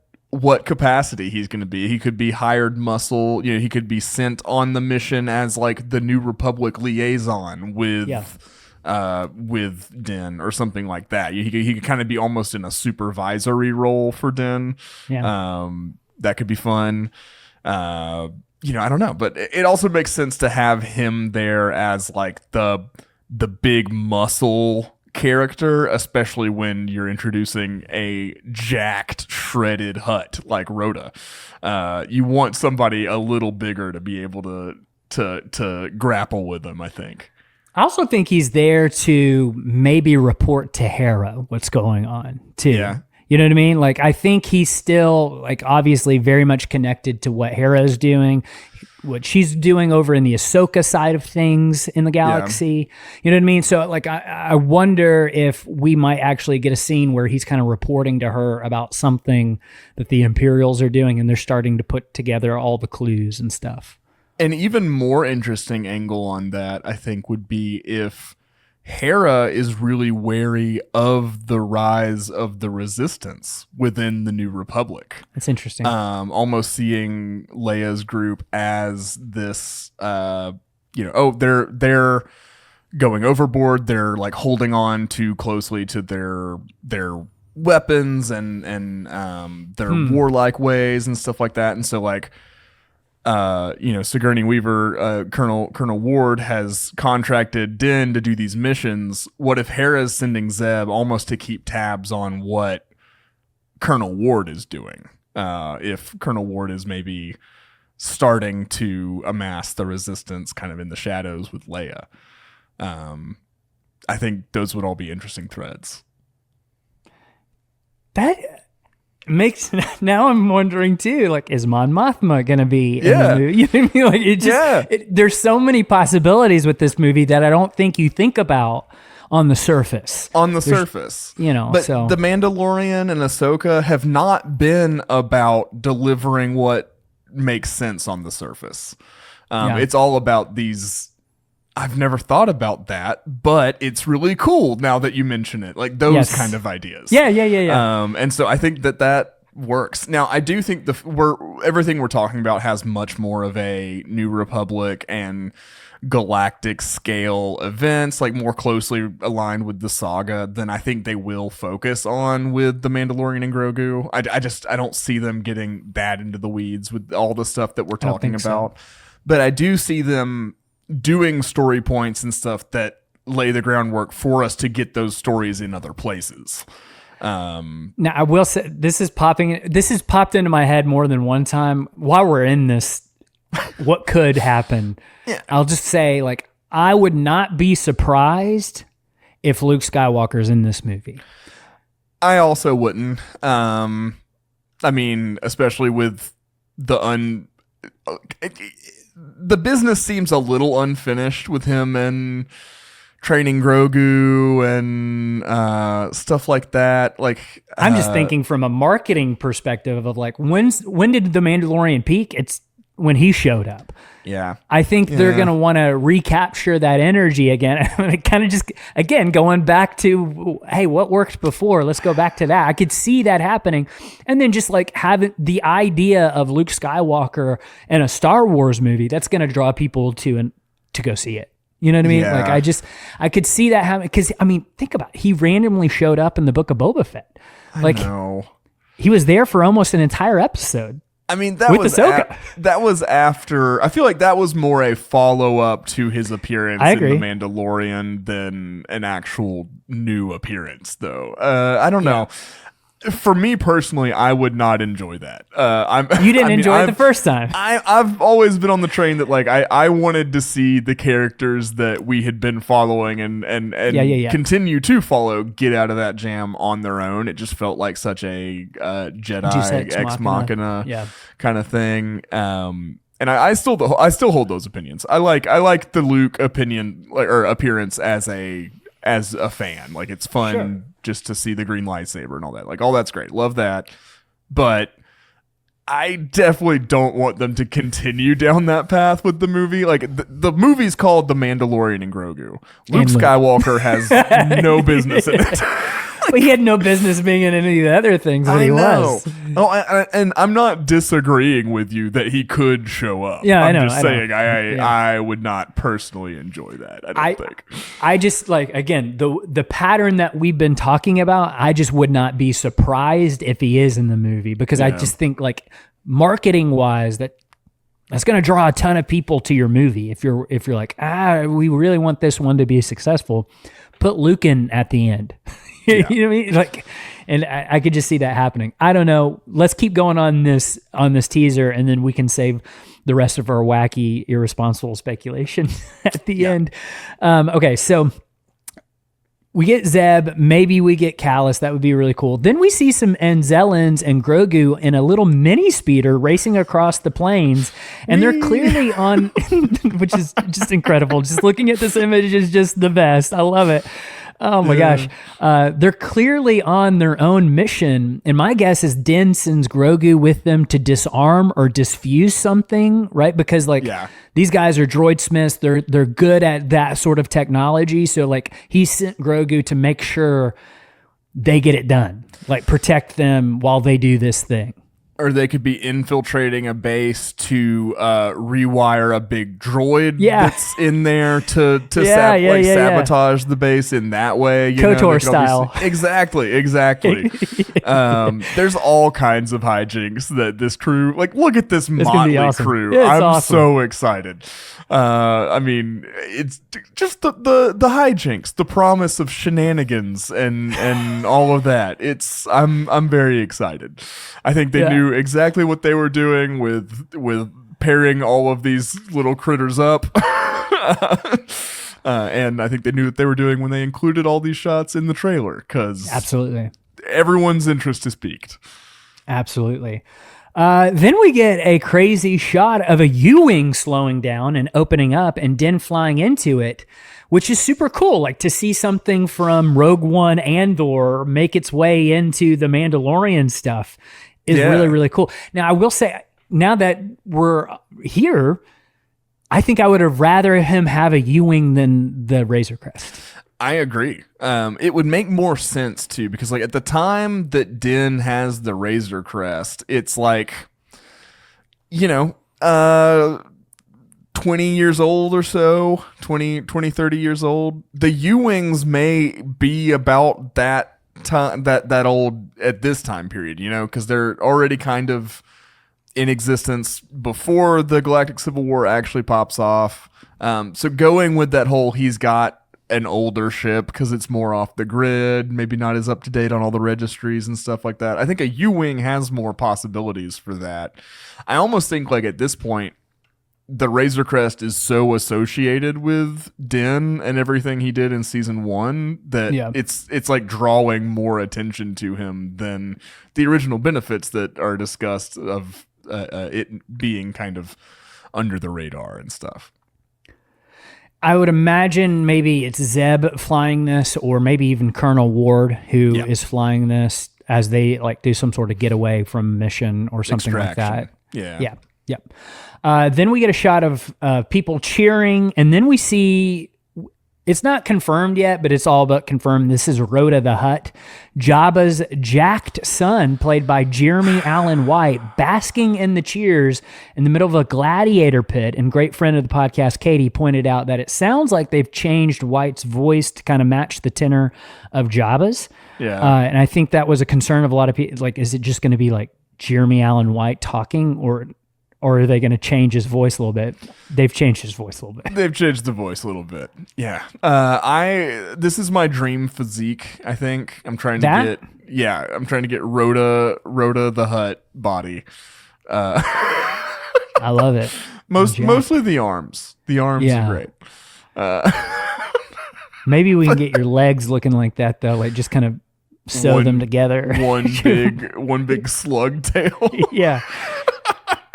capacity he's going to be? He could be hired muscle. He could be sent on the mission as like the New Republic liaison with Din or something like that. He could kind of be almost in a supervisory role for Din. Yeah. That could be fun. I don't know, but it also makes sense to have him there as like the big muscle character, especially when you're introducing a jacked, shredded Hutt like Rhoda. You want somebody a little bigger to be able to grapple with them, I think. I also think he's there to maybe report to Hera what's going on too. Yeah. You know what I mean? Like, I think he's still like obviously very much connected to what Hera is doing, what she's doing over in the Ahsoka side of things in the galaxy. Yeah. You know what I mean? So like, I wonder if we might actually get a scene where he's kind of reporting to her about something that the Imperials are doing, and they're starting to put together all the clues and stuff. An even more interesting angle on that, I think, would be if Hera is really wary of the rise of the resistance within the New Republic. That's interesting. Almost seeing Leia's group as this, they're going overboard. They're like holding on too closely to their weapons and their warlike ways and stuff like that. And so like, Sigourney Weaver, Colonel Ward has contracted Din to do these missions. What if Hera's sending Zeb almost to keep tabs on what Colonel Ward is doing? If Colonel Ward is maybe starting to amass the resistance kind of in the shadows with Leia. I think those would all be interesting threads. That makes, now I'm wondering too, like, is Mon Mothma gonna be in the movie? You know what I mean? Like, it just there's so many possibilities with this movie that I don't think you think about on the surface. But so The Mandalorian and Ahsoka have not been about delivering what makes sense on the surface. It's all about these. I've never thought about that, but it's really cool now that you mention it. Like those kind of ideas. Yeah. And so I think that works. Now, I do think everything we're talking about has much more of a New Republic and galactic scale events, like more closely aligned with the saga than I think they will focus on with the Mandalorian and Grogu. I don't see them getting that into the weeds with all the stuff that we're talking about. But I do see them doing story points and stuff that lay the groundwork for us to get those stories in other places. Now I will say this has popped into my head more than one time while we're in this. What could happen? I'll just say, like, I would not be surprised if Luke Skywalker's in this movie. I also wouldn't. I mean, especially with the business seems a little unfinished with him and training Grogu and stuff like that. Like, I'm just thinking from a marketing perspective of like, when did the Mandalorian peak? It's when he showed up. Yeah. I think they're going to want to recapture that energy again. Kind of just, again, going back to, hey, what worked before? Let's go back to that. I could see that happening. And then just like having the idea of Luke Skywalker in a Star Wars movie, that's going to draw people to go see it. You know what I mean? Yeah. Like, I could see that happen. Because, I mean, think about it. He randomly showed up in the Book of Boba Fett. Like, I know. He was there for almost an entire episode. I mean, that was after. I feel like that was more a follow up to his appearance in The Mandalorian than an actual new appearance, though. I don't know. For me personally, I would not enjoy that. You didn't enjoy it the first time. I've always been on the train that like I wanted to see the characters that we had been following and continue to follow get out of that jam on their own. It just felt like such a Jedi ex machina kind of thing. And I still hold those opinions. I like the Luke opinion or appearance as a fan. Like, it's fun just to see the green lightsaber and all that. Like, all that's great. Love that. But I definitely don't want them to continue down that path with the movie. Like, the movie's called The Mandalorian and Grogu. Luke Skywalker has no business in it. Well, he had no business being in any of the other things that he was. Oh, and I'm not disagreeing with you that he could show up. Yeah, I'm just saying I would not personally enjoy that. I don't think. I just, like, again, the pattern that we've been talking about, I just would not be surprised if he is in the movie, because I just think, like, marketing wise, that's going to draw a ton of people to your movie. If you're like, we really want this one to be successful, put Luke in at the end. You know what I mean? Like, and I could just see that happening. I don't know. Let's keep going on this teaser, and then we can save the rest of our wacky, irresponsible speculation at the end. Okay, so we get Zeb. Maybe we get Callus. That would be really cool. Then we see some Anzellans and Grogu in a little mini speeder racing across the plains, and they're clearly on, which is just incredible. Just looking at this image is just the best. I love it. Oh my gosh. They're clearly on their own mission. And my guess is Din sends Grogu with them to disarm or disfuse something, right? Because these guys are droid smiths. They're good at that sort of technology. So like he sent Grogu to make sure they get it done, like protect them while they do this thing. Or they could be infiltrating a base to rewire a big droid that's in there to sabotage the base in that way. KOTOR style. Exactly. There's all kinds of hijinks that this crew, like, look at this motley crew. I'm awesome. So excited. I mean, it's just the hijinks, the promise of shenanigans and all of that. I'm very excited. I think they knew exactly what they were doing with pairing all of these little critters up. And I think they knew what they were doing when they included all these shots in the trailer, because absolutely everyone's interest is piqued. Absolutely. Then we get a crazy shot of a U-wing slowing down and opening up and Din flying into it, which is super cool. Like to see something from Rogue One Andor make its way into the Mandalorian stuff is really, really cool. Now, I will say, now that we're here, I think I would have rather him have a U-wing than the Razor Crest. I agree. It would make more sense too, because like at the time that Din has the Razor Crest, it's like, 20 years old or so, 30 years old. The U-wings may be about that time, that old at this time period, because they're already kind of in existence before the Galactic Civil War actually pops off. So going with that whole, he's got an older ship because it's more off the grid, maybe not as up to date on all the registries and stuff like that. I think a U-wing has more possibilities for that. I almost think like at this point, the Razor Crest is so associated with Din and everything he did in season 1 that it's like drawing more attention to him than the original benefits that are discussed of it being kind of under the radar and stuff. I would imagine maybe it's Zeb flying this, or maybe even Colonel Ward who is flying this as they like do some sort of getaway from mission or something like that. Yeah. Then we get a shot of people cheering, and then we see, it's not confirmed yet, but it's all but confirmed. This is Rhoda the Hutt, Jabba's jacked son, played by Jeremy Allen White, basking in the cheers in the middle of a gladiator pit. And great friend of the podcast, Katie, pointed out that it sounds like they've changed White's voice to kind of match the tenor of Jabba's. Yeah. And I think that was a concern of a lot of people. Like, is it just going to be like Jeremy Allen White talking, or are they going to change his voice a little bit? They've changed his voice a little bit. They've changed the voice a little bit. Yeah. This is my dream physique, I think. I'm trying to get Rhoda the Hutt body. I love it. Mostly the arms. The arms are great. Maybe we can get your legs looking like that though, like just kind of sew them together. One big slug tail. Yeah.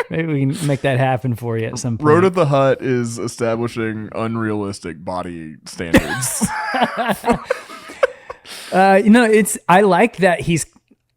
Maybe we can make that happen for you at some point. Rhoda the Hutt is establishing unrealistic body standards. I like that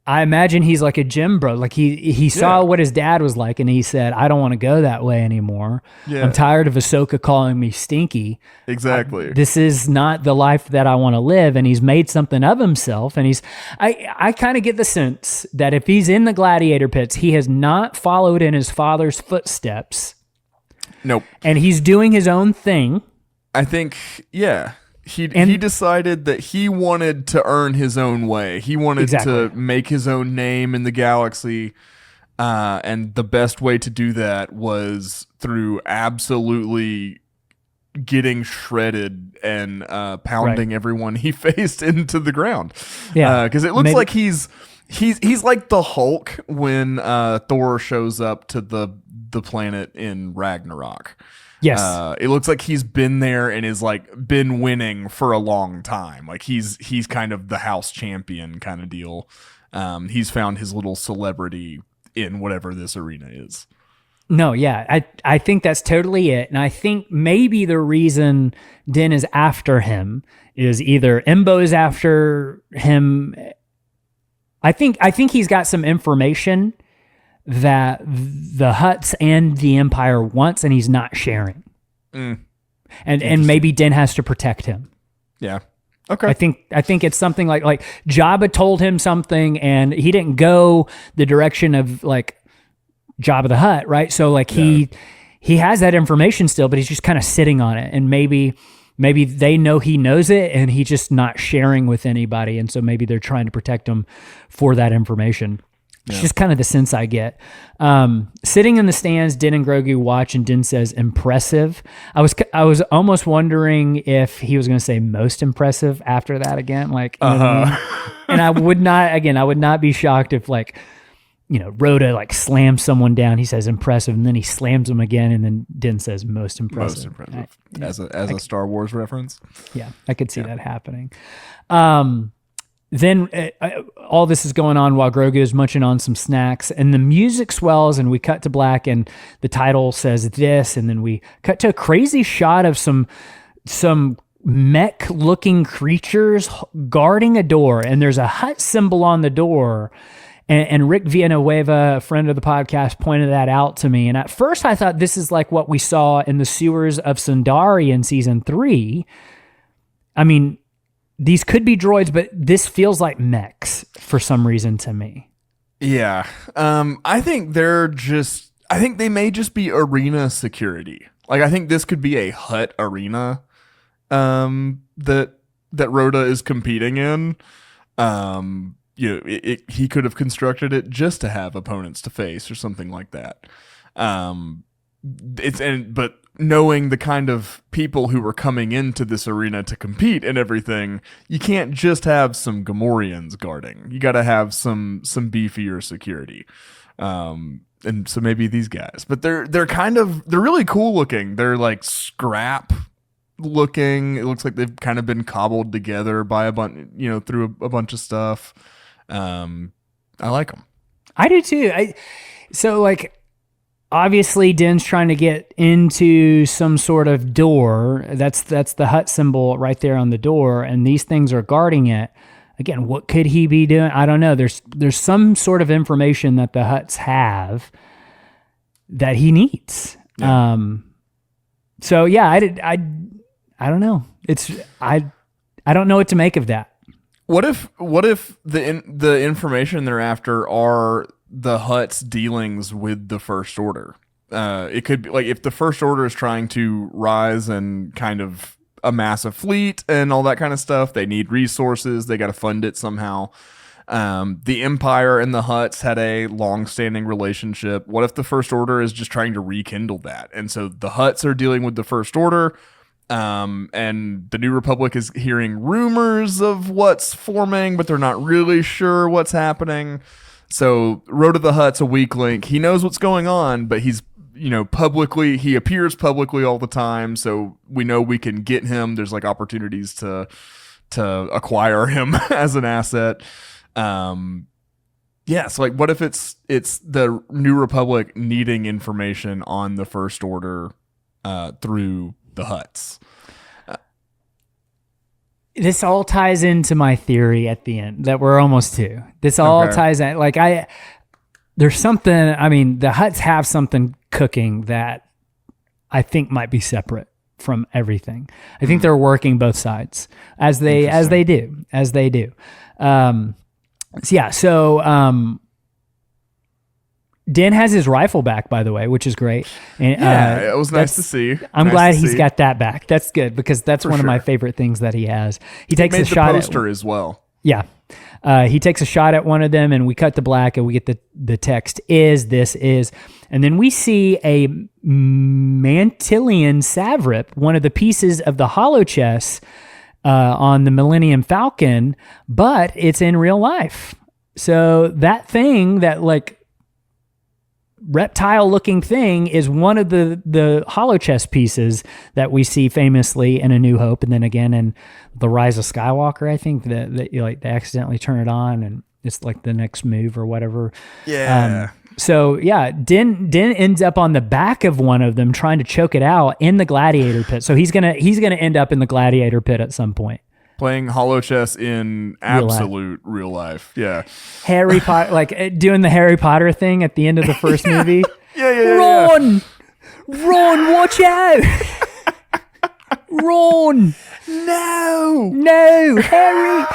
I imagine he's like a gym bro. Like he saw what his dad was like, and he said, I don't want to go that way anymore. Yeah. I'm tired of Ahsoka calling me stinky. Exactly. This is not the life that I want to live. And he's made something of himself. And I kind of get the sense that if he's in the gladiator pits, he has not followed in his father's footsteps. Nope. And he's doing his own thing. I think, He decided that he wanted to earn his own way. He wanted to make his own name in the galaxy, and the best way to do that was through absolutely getting shredded and pounding everyone he faced into the ground. Yeah, because it looks like he's like the Hulk when Thor shows up to the planet in Ragnarok. Yes. It looks like he's been there and is like been winning for a long time. Like he's kind of the house champion kind of deal. He's found his little celebrity in whatever this arena is. No, yeah, I think that's totally it. And I think maybe the reason Din is after him is either Embo is after him. I think he's got some information that the Hutts and the Empire wants, and he's not sharing. And maybe Din has to protect him. Yeah. Okay. I think it's something like Jabba told him something, and he didn't go the direction of like Jabba the Hutt, right? So like he has that information still, but he's just kind of sitting on it, and maybe they know he knows it, and he's just not sharing with anybody, and so maybe they're trying to protect him for that information. It's just kind of the sense I get. Sitting in the stands, Din and Grogu watch, and Din says, "Impressive." I was almost wondering if he was going to say "most impressive" after that again, like. You know what I mean? And I would not be shocked if like, you know, Rhoda like slams someone down. He says "impressive," and then he slams him again, and then Din says "most impressive." Most impressive. As a Star Wars reference. Yeah, I could see that happening. Then all this is going on while Grogu is munching on some snacks, and the music swells, and we cut to black, and the title says this, and then we cut to a crazy shot of some mech-looking creatures guarding a door, and there's a Hutt symbol on the door, and Rick Villanueva, a friend of the podcast, pointed that out to me, and at first I thought this is like what we saw in the sewers of Sundari in season 3. I mean, these could be droids, but this feels like mechs for some reason to me. Yeah. I think they may just be arena security. Like, I think this could be a Hutt arena that Rhoda is competing in. You know, he could have constructed it just to have opponents to face or something like that. But knowing the kind of people who were coming into this arena to compete and everything, you can't just have some Gamorreans guarding. You got to have some beefier security. And so maybe these guys, but they're really cool looking. They're like scrap looking. It looks like they've kind of been cobbled together by through a bunch of stuff. I like them. I do too. Obviously, Din's trying to get into some sort of door. That's the Hutt symbol right there on the door, and these things are guarding it. Again, what could he be doing? I don't know. There's some sort of information that the Hutts have that he needs. Yeah. I don't know. I don't know what to make of that. What if the information they're after are the Hutt's dealings with the First Order? It could be like if the First Order is trying to rise and kind of amass a fleet and all that kind of stuff. They need resources. They got to fund it somehow. The Empire and the Hutts had a long-standing relationship. What if the First Order is just trying to rekindle that? And so the Hutts are dealing with the First Order, and the New Republic is hearing rumors of what's forming, but they're not really sure what's happening. So Rhoda the Hutt's a weak link. He knows what's going on, but he appears publicly all the time, so we know we can get him. There's like opportunities to acquire him as an asset. So like what if it's the New Republic needing information on the First Order through the Hutts? This all ties into my theory at the end that we're almost to. This all ties in. Like there's something, I mean, the Hutts have something cooking that I think might be separate from everything. I think they're working both sides as they do. Din has his rifle back, by the way, which is great. And, it was nice to see. I'm glad he's got that back. That's good because that's one of my favorite things that he has. He takes a shot at the poster as well. Yeah. He takes a shot at one of them, and we cut to black, and we get the text this is. And then we see a Mantilian Savrip, one of the pieces of the holochess on the Millennium Falcon, but it's in real life. So that thing, that like reptile looking thing, is one of the holochess pieces that we see famously in A New Hope, and then again in The Rise of Skywalker. I think that they accidentally turn it on and it's like the next move or whatever. So yeah, Din ends up on the back of one of them trying to choke it out in the gladiator pit. So he's gonna end up in the gladiator pit at some point. Playing hollow chess in absolute real life. Yeah. Harry Potter, like doing the Harry Potter thing at the end of the first movie. Yeah. Ron, watch out! Ron, no, Harry.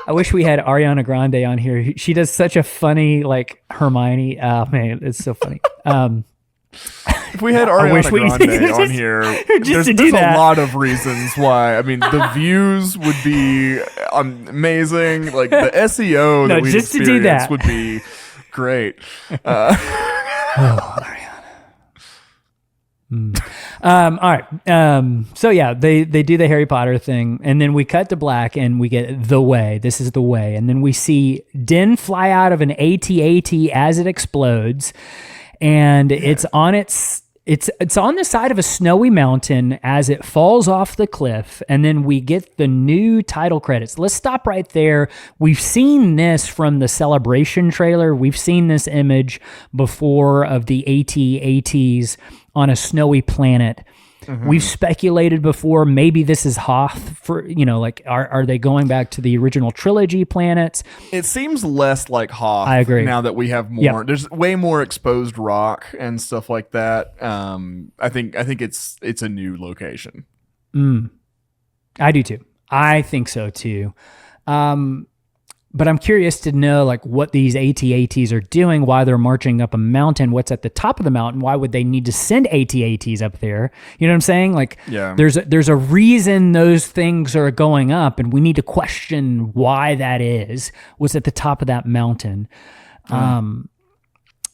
I wish we had Ariana Grande on here. She does such a funny, like, Hermione. Oh, man, it's so funny. If we had Ariana Grande on here, there's a lot of reasons why. I mean, the views would be amazing. Like, the SEO that we experience would be great. Ariana. All right. So yeah, they do the Harry Potter thing, and then we cut to black and we get the way. This is the way. And then we see Din fly out of an AT-AT as it explodes, and it's on the side of a snowy mountain as it falls off the cliff, and then we get the new title credits. Let's stop right there. We've seen this from the Celebration trailer. We've seen this image before of the AT-ATs on a snowy planet. Mm-hmm. We've speculated before, maybe this is Hoth for, like, are they going back to the original trilogy planets? It seems less like Hoth. I agree. Now that we have more, Yep. There's way more exposed rock and stuff like that. I think it's a new location. I do too. I think so too. But I'm curious to know, like, what these AT-ATs are doing, why they're marching up a mountain, what's at the top of the mountain, why would they need to send AT-ATs up there? You know what I'm saying? Like, yeah. There's a reason those things are going up, and we need to question why that is. What's at the top of that mountain? Yeah,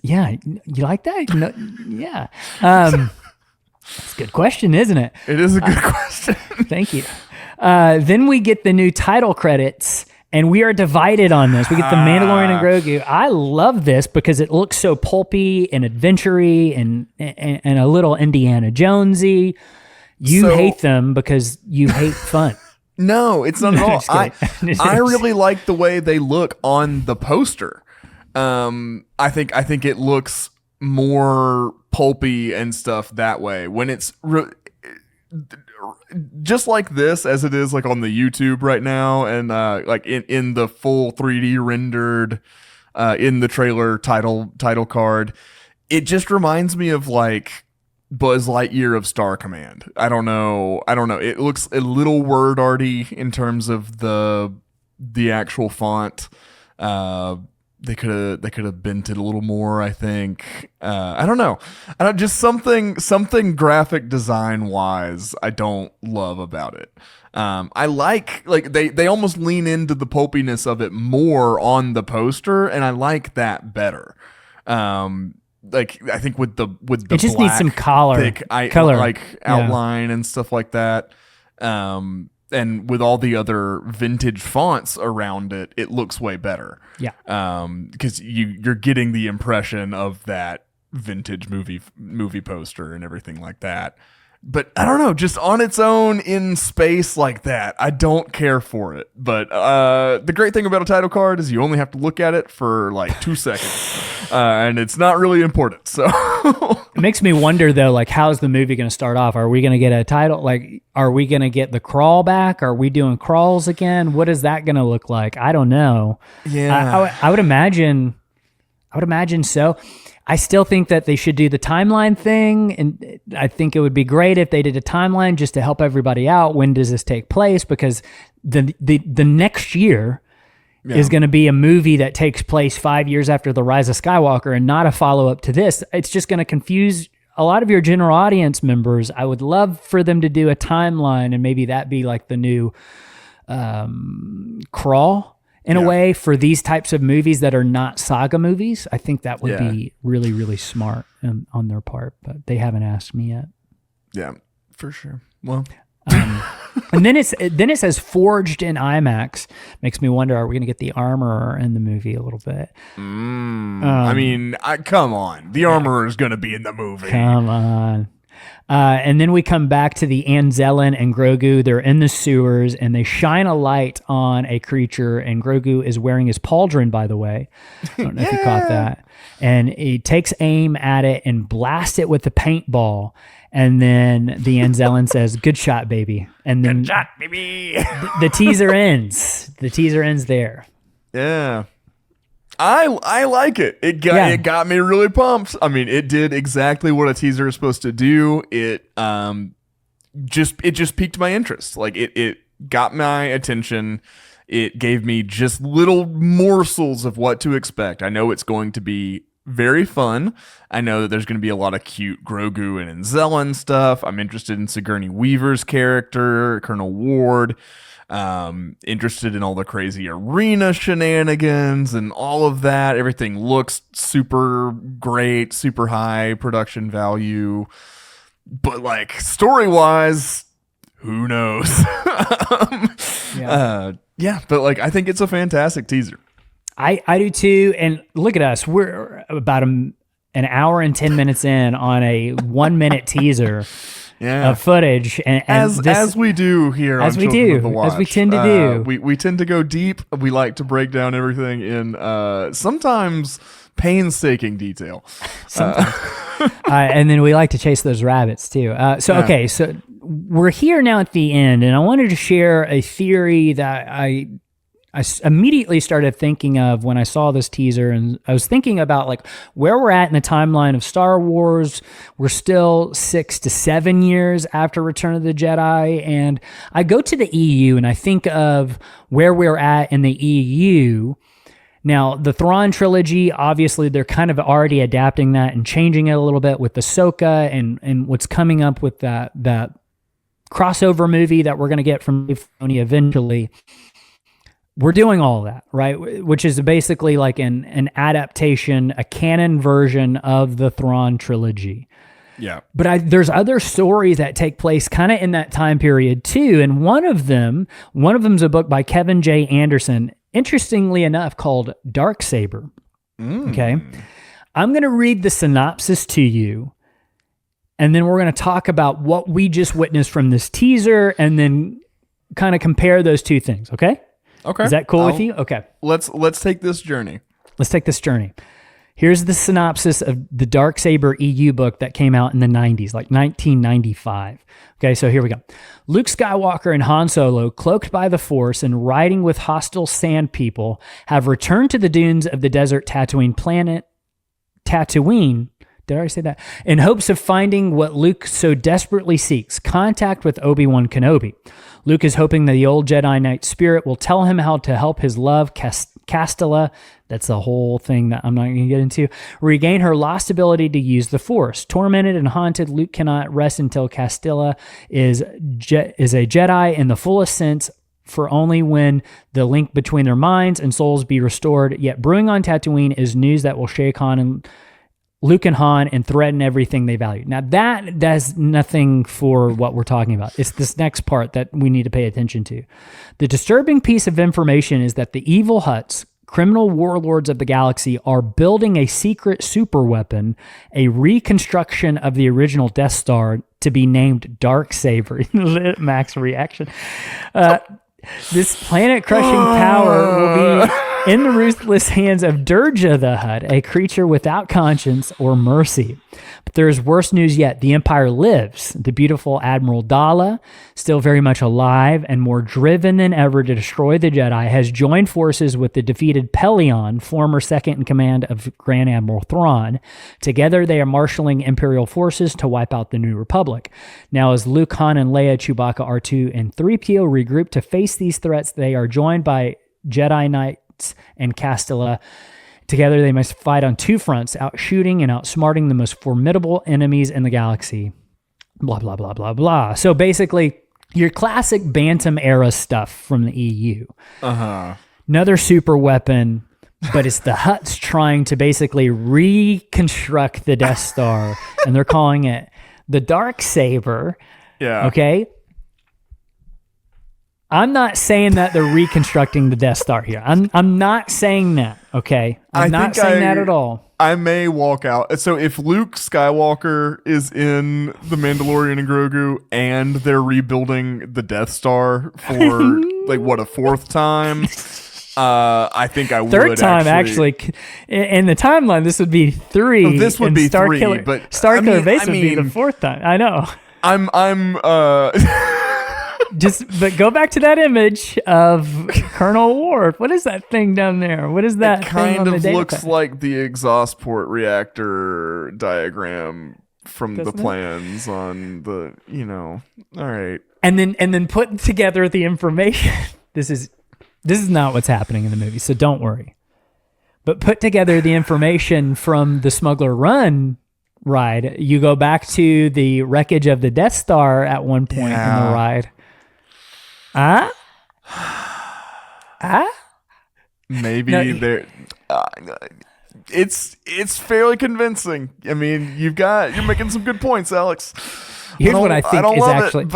you like that? Yeah. It's a good question, isn't it? It is a good question. Thank you. Then we get the new title credits, and we are divided on this. We get the Mandalorian and Grogu. I love this because it looks so pulpy and adventure-y and a little Indiana Jonesy. You hate them because you hate fun. No, it's not at all. I really like the way they look on the poster. I think it looks more pulpy and stuff that way. When it's just like this, as it is like on the YouTube right now, and like in the full 3D rendered in the trailer title card, it just reminds me of like Buzz Lightyear of Star Command. I don't know. It looks a little word arty in terms of the actual font. They could have bent it a little more, I think. I don't know. Just something graphic design wise I don't love about it. I like they almost lean into the pulpiness of it more on the poster, and I like that better. Like, I think with the it just black, needs some color like outline and stuff like that. And with all the other vintage fonts around it, it looks way better. Yeah. Because you're getting the impression of that vintage movie poster and everything like that. But I don't know, just on its own in space like that, I don't care for it. But the great thing about a title card is you only have to look at it for like 2 seconds. And it's not really important. So it makes me wonder, though, like, how's the movie going to start off? Are we going to get a title? Like, are we going to get the crawl back? Are we doing crawls again? What is that going to look like? I don't know. Yeah. I would imagine so. I still think that they should do the timeline thing, and I think it would be great if they did a timeline just to help everybody out. When does this take place? Because the next year is going to be a movie that takes place 5 years after the Rise of Skywalker, and not a follow-up to this. It's just going to confuse a lot of your general audience members. I would love for them to do a timeline, and maybe that be like the new crawl in a way for these types of movies that are not saga movies. I think that would be really, really smart on their part, but they haven't asked me yet. Yeah, for sure. Well, and then it says forged in IMAX. Makes me wonder, are we going to get the armorer in the movie a little bit? I mean, come on. The armorer is going to be in the movie. Come on. And then we come back to the Anzellan and Grogu. They're in the sewers, and they shine a light on a creature, and Grogu is wearing his pauldron, by the way. I don't know if you caught that. And he takes aim at it and blasts it with the paintball. And then the Anzellan says, "Good shot, baby." And then Good shot, baby. the teaser ends. The teaser ends there. Yeah. I like it. It got me really pumped. I mean, it did exactly what a teaser is supposed to do. It just piqued my interest. Like it got my attention. It gave me just little morsels of what to expect. I know it's going to be very fun. I know that there's going to be a lot of cute Grogu and Anzellan stuff. I'm interested in Sigourney Weaver's character, Colonel Ward. Interested in all the crazy arena shenanigans and all of that. Everything looks super great, super high production value. But like story-wise, who knows? But like I think it's a fantastic teaser. I do too. And look at us. We're about an hour and 10 minutes in on a 1 minute teaser of footage. And as we do here on Children of the Watch. As we tend to do. We tend to go deep. We like to break down everything in sometimes painstaking detail. Sometimes. And then we like to chase those rabbits too. Okay, so we're here now at the end, and I wanted to share a theory that I immediately started thinking of when I saw this teaser, and I was thinking about like where we're at in the timeline of Star Wars. We're still 6 to 7 years after Return of the Jedi, and I go to the EU and I think of where we're at in the EU. Now, the Thrawn trilogy, obviously, they're kind of already adapting that and changing it a little bit with Ahsoka and what's coming up with that crossover movie that we're going to get from Filoni eventually. We're doing all of that, right? Which is basically like an adaptation, a canon version of the Thrawn trilogy. Yeah. But there's other stories that take place kind of in that time period too. And one of them's a book by Kevin J. Anderson, interestingly enough, called Darksaber. Okay. I'm going to read the synopsis to you, and then we're going to talk about what we just witnessed from this teaser and then kind of compare those two things. Okay. Okay. Is that cool with you? Okay. Let's take this journey. Let's take this journey. Here's the synopsis of the Darksaber EU book that came out in the 90s, like 1995. Okay, so here we go. Luke Skywalker and Han Solo, cloaked by the Force and riding with hostile sand people, have returned to the dunes of the desert Tatooine planet Tatooine. Did I already say that? In hopes of finding what Luke so desperately seeks, contact with Obi-Wan Kenobi. Luke is hoping that the old Jedi Knight spirit will tell him how to help his love, Castilla, that's the whole thing that I'm not going to get into, regain her lost ability to use the Force. Tormented and haunted, Luke cannot rest until Castilla is a Jedi in the fullest sense, for only when the link between their minds and souls be restored. Yet brewing on Tatooine is news that will shake Luke and Han and threaten everything they value. Now that does nothing for what we're talking about. It's this next part that we need to pay attention to. The disturbing piece of information is that the evil Hutts, criminal warlords of the galaxy, are building a secret superweapon, a reconstruction of the original Death Star to be named Darksaber. Max reaction. This planet-crushing power will be in the ruthless hands of Durja the Hutt, a creature without conscience or mercy. But there is worse news yet. The Empire lives. The beautiful Admiral Dala, still very much alive and more driven than ever to destroy the Jedi, has joined forces with the defeated Pelion, former second-in-command of Grand Admiral Thrawn. Together, they are marshaling Imperial forces to wipe out the New Republic. Now, as Luke, Han, and Leia, Chewbacca, R2, and 3PO regroup to face these threats, they are joined by Jedi Knights and Castilla. Together, they must fight on two fronts, outshooting and outsmarting the most formidable enemies in the galaxy. Blah, blah, blah, blah, blah. So basically, your classic Bantam era stuff from the EU. Another super weapon, but it's the Hutts trying to basically reconstruct the Death Star, and they're calling it the Darksaber. Yeah. Okay? I'm not saying that they're reconstructing the Death Star here. I'm not saying that, okay? I'm not saying that at all. I may walk out. So if Luke Skywalker is in The Mandalorian and Grogu and they're rebuilding the Death Star for like what, a fourth time, I think I would. Third time, actually. In the timeline, this would be 3. Oh, this would be Star 3, Killer, but Starkiller Base would be the 4th time. I know. But go back to that image of Colonel Ward. What is that thing down there? What is that? It kind thing of on the looks pad? like the exhaust port reactor diagram from the plans on the, all right. And then putting together the information. This is not what's happening in the movie, so don't worry. But put together the information from the Smuggler Run ride. You go back to the wreckage of the Death Star at one point in the ride. Maybe there. It's fairly convincing. I mean, you're making some good points, Alex. Here's what I think is actually.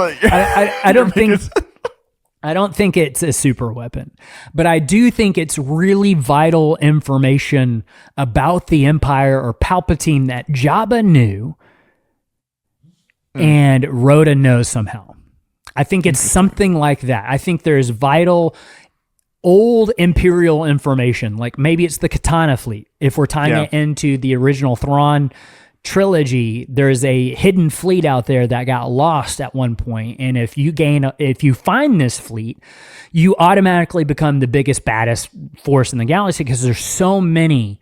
I don't think it's a super weapon, but I do think it's really vital information about the Empire or Palpatine that Jabba knew and Rhoda knows somehow. I think it's something like that. I think there's vital old Imperial information, like maybe it's the Katana fleet. If we're tying it into the original Thrawn trilogy, there's a hidden fleet out there that got lost at one point, and if you find this fleet, you automatically become the biggest, baddest force in the galaxy because there's so many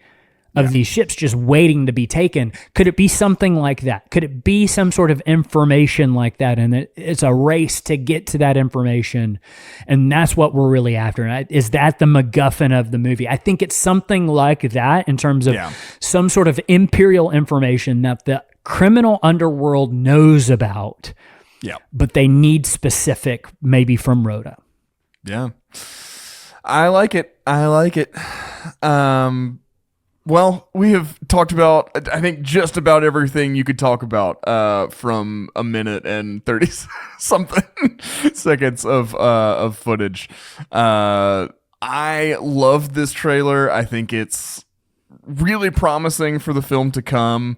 of these ships just waiting to be taken. Could it be something like that? Could it be some sort of information like that? And it's a race to get to that information. And that's what we're really after. Is that the MacGuffin of the movie? I think it's something like that in terms of some sort of Imperial information that the criminal underworld knows about. Yeah. But they need specific, maybe from Rhoda. Yeah. I like it. Well, we have talked about, I think, just about everything you could talk about from a minute and 30 something seconds of footage. I love this trailer. I think it's really promising for the film to come.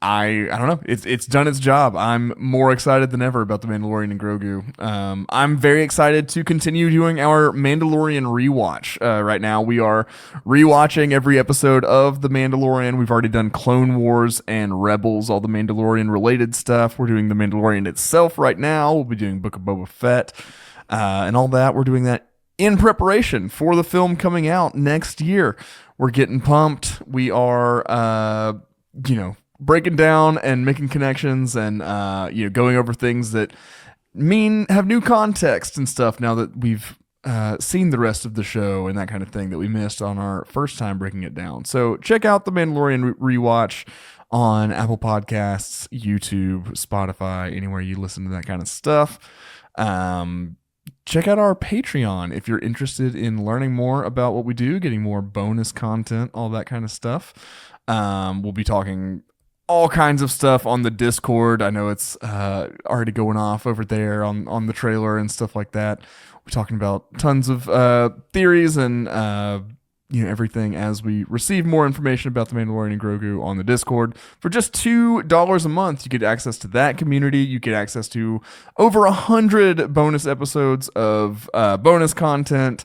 I don't know. It's done its job. I'm more excited than ever about The Mandalorian and Grogu. I'm very excited to continue doing our Mandalorian rewatch. Right now, we are rewatching every episode of The Mandalorian. We've already done Clone Wars and Rebels, all the Mandalorian related stuff. We're doing The Mandalorian itself right now. We'll be doing Book of Boba Fett and all that. We're doing that in preparation for the film coming out next year. We're getting pumped. We are, breaking down and making connections and going over things that have new context and stuff now that we've seen the rest of the show and that kind of thing that we missed on our first time breaking it down. So check out the Mandalorian rewatch on Apple Podcasts, YouTube, Spotify, anywhere you listen to that kind of stuff. Check out our Patreon if you're interested in learning more about what we do, getting more bonus content, all that kind of stuff. We'll be talking all kinds of stuff on the Discord. I know it's already going off over there on the trailer and stuff like that. We're talking about tons of theories and everything as we receive more information about The Mandalorian and Grogu on the Discord. For just $2 a month, you get access to that community. You get access to over 100 bonus episodes of bonus content.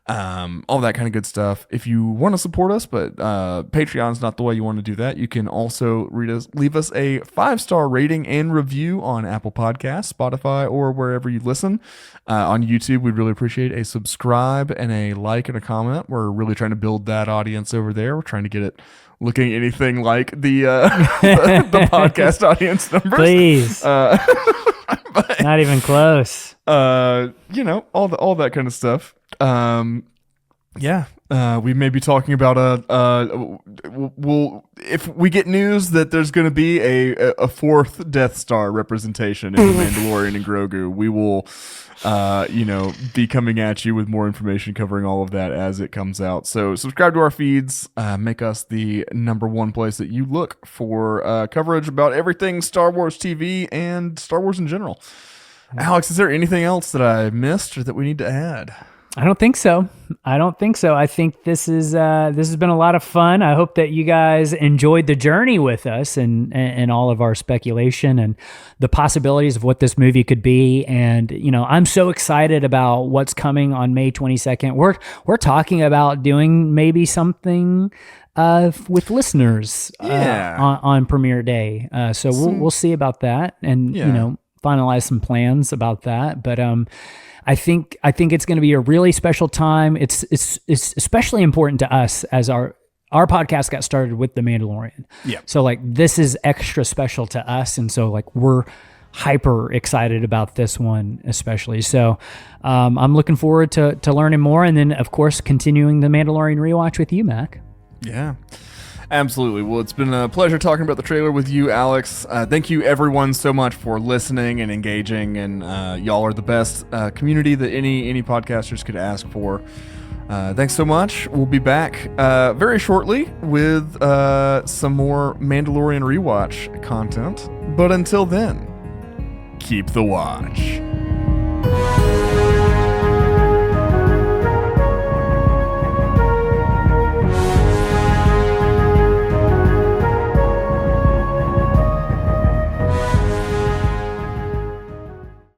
All that kind of good stuff. If you want to support us, but Patreon's not the way you want to do that, you can also leave us a 5-star rating and review on Apple Podcasts, Spotify, or wherever you listen. On YouTube, we'd really appreciate a subscribe and a like and a comment. We're really trying to build that audience over there. We're trying to get it looking anything like the the podcast audience numbers. Please. But, not even close. All that kind of stuff. We may be talking about we'll if we get news that there's going to be a fourth Death Star representation in The Mandalorian and Grogu, we will be coming at you with more information covering all of that as it comes out. So subscribe to our feeds, make us the number one place that you look for coverage about everything Star Wars TV and Star Wars in general. Alex, is there anything else that I missed or that we need to add? I don't think so. I think this has been a lot of fun. I hope that you guys enjoyed the journey with us and all of our speculation and the possibilities of what this movie could be. And I'm so excited about what's coming on May 22nd. We're talking about doing maybe something with listeners on premiere day. So we'll see about that, and finalize some plans about that. But I think it's going to be a really special time. It's especially important to us as our podcast got started with The Mandalorian. Yeah. So this is extra special to us, and so we're hyper excited about this one especially. So I'm looking forward to learning more, and then of course continuing the Mandalorian rewatch with you, Mac. Yeah. Absolutely. Well, it's been a pleasure talking about the trailer with you, Alex. Thank you, everyone, so much for listening and engaging. And y'all are the best community that any podcasters could ask for. Thanks so much. We'll be back very shortly with some more Mandalorian rewatch content. But until then, keep the watch.